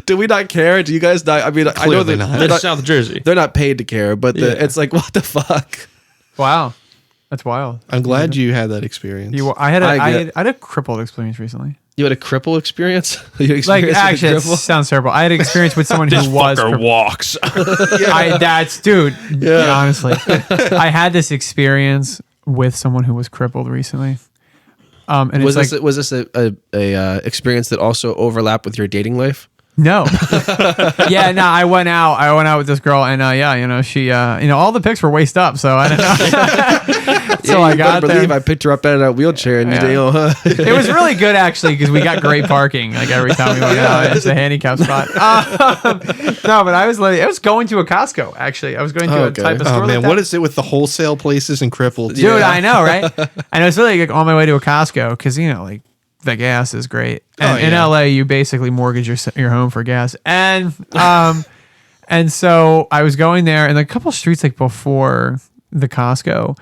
do we not care? Do you guys not? I mean, I know Clearly that not. they're That's South Jersey. they're not paid to care, but Yeah. it's like, what the fuck? Wow, that's wild. I'm glad you had that experience. I had I a crippled experience recently. You had a cripple experience? You Like experienced actually, a it cripple? sounds terrible. I had an experience with someone This who was fucker crippled. walks. Dude. Yeah. Honestly, I had this experience with someone who was crippled recently. And Was it's this was this a experience that also overlapped with your dating life? No. Yeah, no, I went out with this girl and she all the pics were waist up, so I don't know. So I got there. believe I picked her up out of that wheelchair and It was really good actually because we got great parking like every time we went out. It's a handicap spot. No, but I was going to a Costco actually. I was going to a type of store. Oh man, like what is it with the wholesale places and Cripples? Dude, I know, right? And it was really like on my way to a Costco because like the gas is great. And in LA, you basically mortgage your home for gas. And and so I was going there, and a couple streets like before the Costco,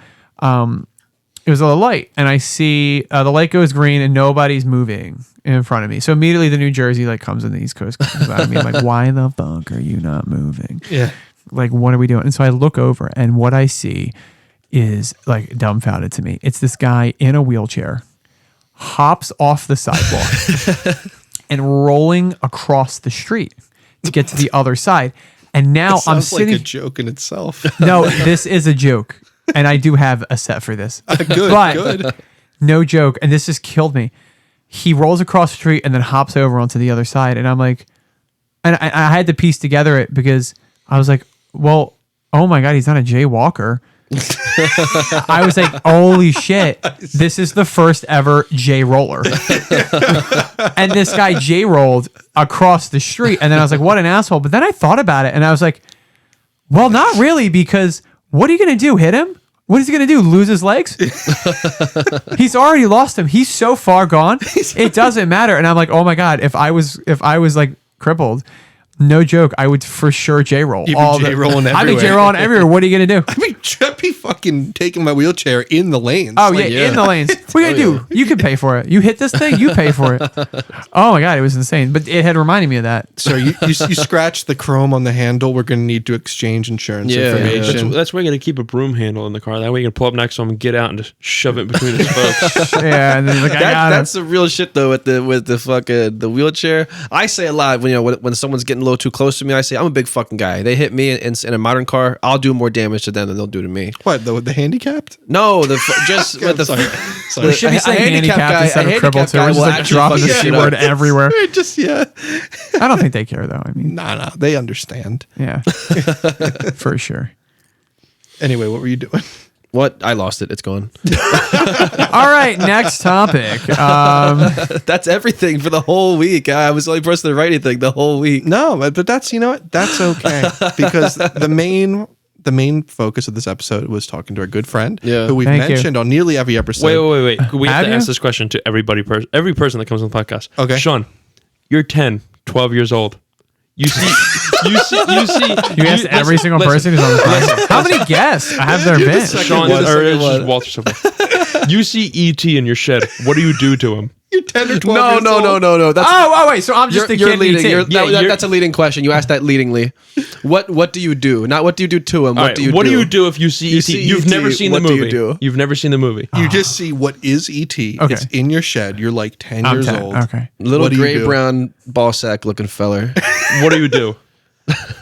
it was a light, and I see the light goes green, and nobody's moving in front of me. So immediately the New Jersey like comes in, the East Coast comes out of me. I'm like, why the fuck are you not moving? Yeah. Like, what are we doing? And so I look over, and what I see is like dumbfounded to me. It's this guy in a wheelchair, hops off the sidewalk and rolling across the street to get to the other side. And now I'm sitting. Like a joke in itself. No, this is a joke, and I do have a set for this. Good. No joke, and this just killed me. He rolls across the street and then hops over onto the other side, and I'm like, and I had to piece together it because I was like, well, oh my god, he's not a jaywalker. I was like, holy shit, this is the first ever J roller. And this guy J rolled across the street. And then I was like, what an asshole. But then I thought about it and I was like, well, not really, because what are you going to do? Hit him? What is he going to do? Lose his legs? He's already lost him. He's so far gone. It doesn't matter. And I'm like, oh my God, if I was like crippled, no joke, I would for sure J-roll. You'd be J-rolling everywhere. I'd be J-rolling everywhere. What are you going to do? I'd be fucking taking my wheelchair in the lanes. Oh, yeah, in the lanes. What are you going to do? You can pay for it. You hit this thing, you pay for it. Oh, my God, it was insane. But it had reminded me of that. So you scratch the chrome on the handle. We're going to need to exchange insurance information. That's why you got to keep a broom handle in the car. That way you can pull up next to him and get out and just shove it between his spokes. Yeah, and then like, that's the real shit though with the fucking the wheelchair. I say a lot when someone's getting a little too close to me. I say I'm a big fucking guy. They hit me in a modern car, I'll do more damage to them than they'll do to me. What, the handicapped? No, just with the. Sorry. We should be saying handicapped instead of crippled too. We're just like dropping the C word everywhere. I don't think they care though. I mean, no, they understand. Yeah, for sure. Anyway, what were you doing? What? I lost it. It's gone. All right, next topic. That's everything for the whole week. I was the only person to write anything the whole week. No, but that's, you know what? That's okay. Because the main focus of this episode was talking to our good friend, who we've mentioned on nearly every episode. Wait. We have to ask this question to every person that comes on the podcast. Okay. Sean, you're 10, 12 years old. You asked every single person who's on the podcast. How many guests have there been? Sean, it's just Walter Silva. You see E.T. in your shed. What do you do to him? You're 10 or 12 years old. No. That's, wait. So I'm just the you're kid leading. E.T. That's a leading question. You asked that leadingly. What do you do? Not what do you do to him. What do you do if you see E.T.? You've never seen the movie. What do you do? You've never seen the movie. You just see what is E.T. Okay. It's in your shed. You're like 10 years old. Okay. Little gray brown ball sack looking feller. What do you do?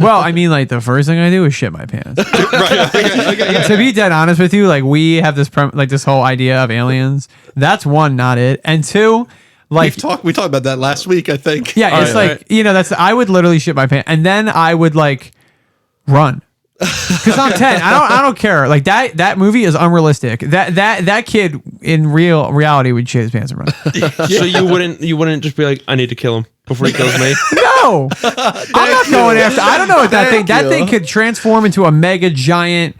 Well, I mean, like the first thing I do is shit my pants. Right. Okay. To be dead honest with you, like we have this this whole idea of aliens. That's one, not it, and two, like we talked about that last week, I think. Yeah, it's that's I would literally shit my pants, and then I would like run. Because I'm 10. I don't care. Like that movie is unrealistic. That kid in reality would shit his pants and run. So you wouldn't just be like, I need to kill him before he kills me? No. I'm not going after. I don't know what that thing could transform into a mega giant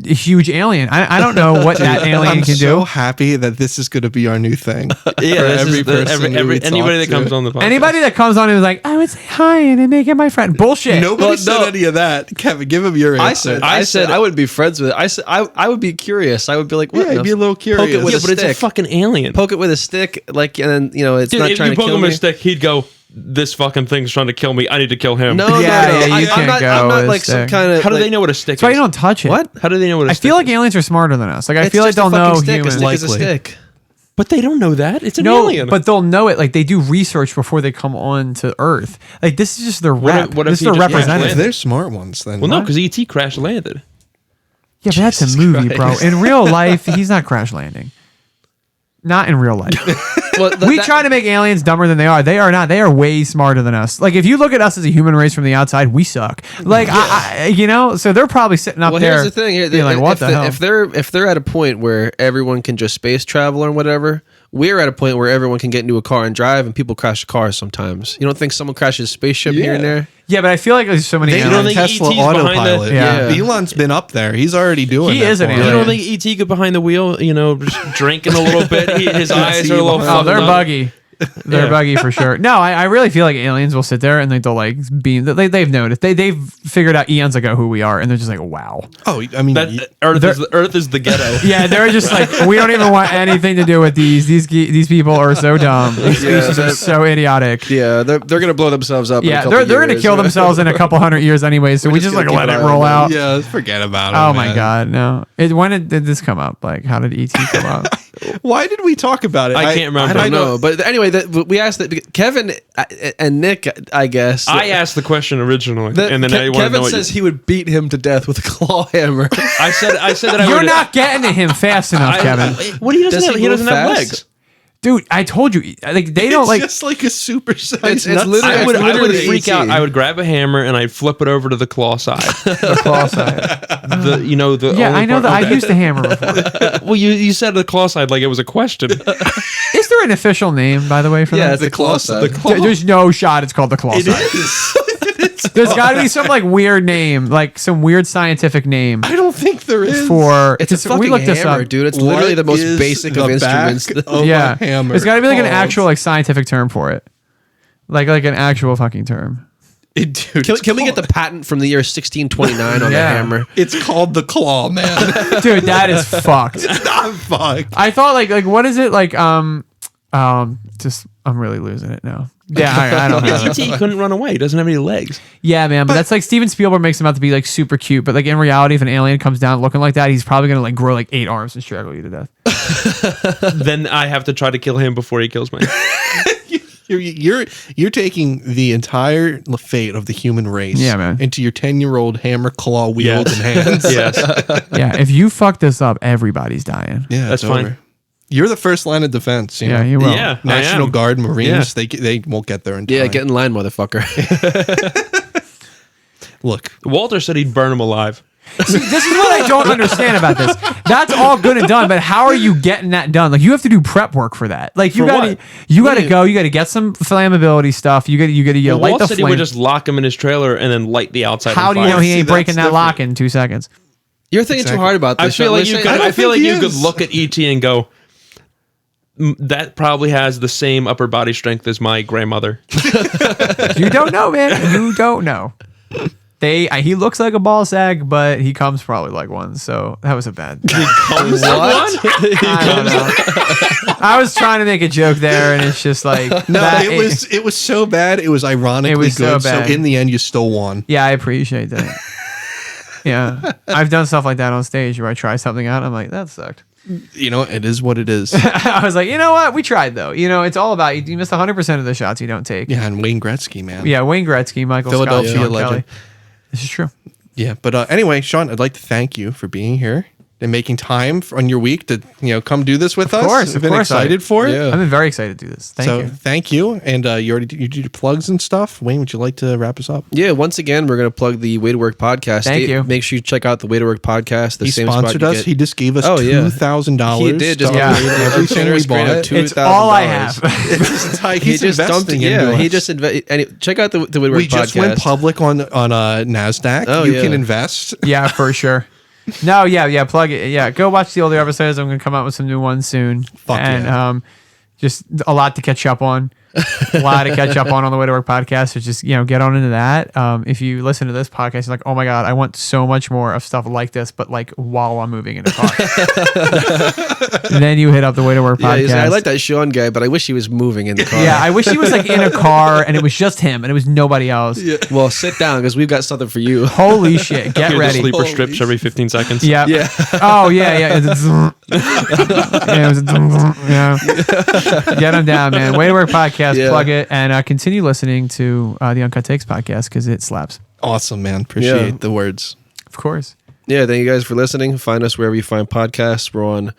huge alien. I don't know what that alien can do. I'm so happy that this is going to be our new thing. Yeah, anybody that comes on the podcast. Anybody that comes on and is like, I would say hi and make it my friend. Bullshit. Nobody said any of that. Kevin, give him your answer. I said I would be friends with it. I said I would be curious. I would be like, what? Yeah, I'd be a little curious. Poke it with a stick. But it's a fucking alien. Poke it with a stick, like, and then it's not trying to kill me. If you poke him with a stick, he'd go, this fucking thing's trying to kill me. I need to kill him. No. You can't go. I'm not like some kind of. How do they know what a stick is? That's why you don't touch it. What? How do they know what a stick is? I feel like aliens are smarter than us. Like I feel like they'll know humans. A stick is a stick. But they don't know that. It's an alien. But they'll know it. Like they do research before they come on to Earth. Like this is just their rep. This is their representative. They're smart ones then. Well, no, because E.T. crash landed. Yeah, but that's a movie, bro. In real life, he's not crash landing. Not in real life. Well, We try to make aliens dumber than they are. They are not. They are way smarter than us. Like if you look at us as a human race from the outside, we suck. Like so they're probably sitting up there. Here's the thing. being like, what the hell? If they're at a point where everyone can just space travel or whatever, we're at a point where everyone can get into a car and drive, and people crash cars sometimes. You don't think someone crashes a spaceship here and there? Yeah, but I feel like there's so many. They don't don't think Tesla ET's behind autopilot. the- Yeah. Elon's been up there. He's already doing. He that is an for alien. You him. don't think ET get behind the wheel? Just drinking a little bit. His eyes are a little. Oh, they're fucked up. buggy. They're buggy for sure. No, I really feel like aliens will sit there and they'll like beam. They've noticed. They've figured out eons ago who we are, and they're just like, wow. Oh, I mean, Earth is the ghetto. Yeah, they're just like, we don't even want anything to do with these. These people are so dumb. These species are so idiotic. Yeah, they're gonna blow themselves up. Yeah, they're gonna kill themselves in a couple hundred years anyway. So we just like gonna let keep it an eye roll on out. yeah, forget about it. Oh my god, no! When did this come up? Like, how did ET come up? Why did we talk about it? I can't remember. I don't know, but anyway, we asked that Kevin and Nick, I guess. I asked the question originally, and then I want to know Kevin what says he would beat him to death with a claw hammer. I said that I You're would. not getting to him fast enough, Kevin. What he doesn't Does have? he He move doesn't have fast? legs. Dude, I told you, like they don't It's like. just like a super size. It's literally- I would literally freak ET. out. I would grab a hammer and I'd flip it over to the claw side. The claw side. The Yeah, only I know part- that. I've used a hammer before. Well, you said the claw side like it was a question. Is there an official name, by the way, for Yeah, that? it's the claw side. There's no shot. It's called the claw side. There's got to be some like weird name, like some weird scientific name I don't think there is. for. It's a just- fucking hammer, dude. It's literally the most What is basic the of instruments. back of Yeah, a hammer there's got to be like an called? actual like scientific term for it, like an actual fucking term. Dude, Can we get the patent from the year 1629 on Yeah. the hammer? It's called the claw, man. Dude, that is fucked. Not fuck. I thought like what is it like just I'm really losing it now. Yeah, I don't know. ET couldn't run away. He doesn't have any legs. Yeah, man, but that's like Steven Spielberg makes him out to be like super cute, but like in reality, if an alien comes down looking like that, he's probably gonna like grow like 8 arms and strangle you to death. Then I have to try to kill him before he kills me. You're taking the entire fate of the human race Yeah, man. into your 10-year-old hammer claw wields and hands. Yes. Yeah, if you fuck this up, everybody's dying. Yeah, That's it's fine. over. You're the first line of defense. Yeah, know? you will. Yeah. National I am. Guard, Marines, Yeah. they won't get there in time. Yeah, get in line, motherfucker. Look, Walter said he'd burn him alive. See, this is what I don't understand about this. That's all good and done, but how are you getting that done? Like you have to do prep work for that. Like you For gotta what? you gotta go, you gotta get some flammability stuff. You gotta light Walt the said he flame. would just lock him in his trailer and then light the outside. How on do you know fire. he ain't See, breaking that's that lock different. in 2 seconds? You're thinking too hard about this. I feel Sean. like you Let's could. say- I feel like he you could is. look at ET and go, that probably has the same upper body strength as my grandmother. You don't know, man. You don't know. He looks like a ball sack, but he comes probably like one. So that was a bad. Comes What? I don't know. I was trying to make a joke there, and it's just like no, that- it was so bad. It was ironically It was so good. So, bad. in the end, you still won. Yeah, I appreciate that. Yeah, I've done stuff like that on stage where I try something out. And I'm like, that sucked. You know, it is what it is. I was like, you know what? We tried though. You know, it's all about you miss 100% of the shots you don't take. Yeah, and Wayne Gretzky, man. Yeah, Wayne Gretzky, Michael Philadelphia Scott, Sean legend. Kelly. This is true. Yeah, but anyway, Sean, I'd like to thank you for being here and making time on your week to come do this with us. course, I've of been course. excited for it. Yeah. I've been very excited to do this. Thank you. Thank you. And you did your plugs and stuff. Wayne, would you like to wrap us up? Yeah, once again, we're going to plug the Way to Work podcast. Thank you. Make sure you check out the Way to Work podcast. The He same sponsored spot you us. get- He just gave us Oh, yeah. $2,000. He did just Yeah. give us everything we generous grant of bought. $2,000. It's all I have. He just dumped. Yeah, he just check out the Way to Work We podcast. just went public on NASDAQ. Oh, you yeah. can invest. Yeah, for sure. No, yeah, plug it. Yeah, go watch the older episodes. I'm gonna come out with some new ones soon. Fuck and yeah. Just a lot to catch up on. A lot to catch up on the Way to Work podcast. So just get on into that. If you listen to this podcast, you're like, oh my god, I want so much more of stuff like this, but like while I'm moving in a car. Then you hit up the Way to Work Yeah, podcast. he's like, I like that Sean guy, but I wish he was moving in the car. Yeah, I wish he was like in a car and it was just him and it was nobody else. Well, sit down because we've got something for you. Holy shit! Get Hear the ready. sleeper strips every 15 seconds. Yeah. Yeah. Oh yeah. It's yeah, it was yeah. Get them down, man. Way to Work podcast. Yeah. Plug it and continue listening to the Uncut Takes podcast because it slaps. Awesome, man. Appreciate Yeah. the words. Of course. Yeah, thank you guys for listening. Find us wherever you find podcasts. We're on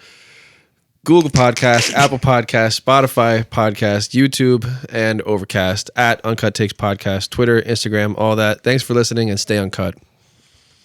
Google Podcasts, Apple Podcasts, Spotify Podcast, YouTube, and Overcast at Uncut Takes Podcast, Twitter, Instagram, all that. Thanks for listening and stay uncut.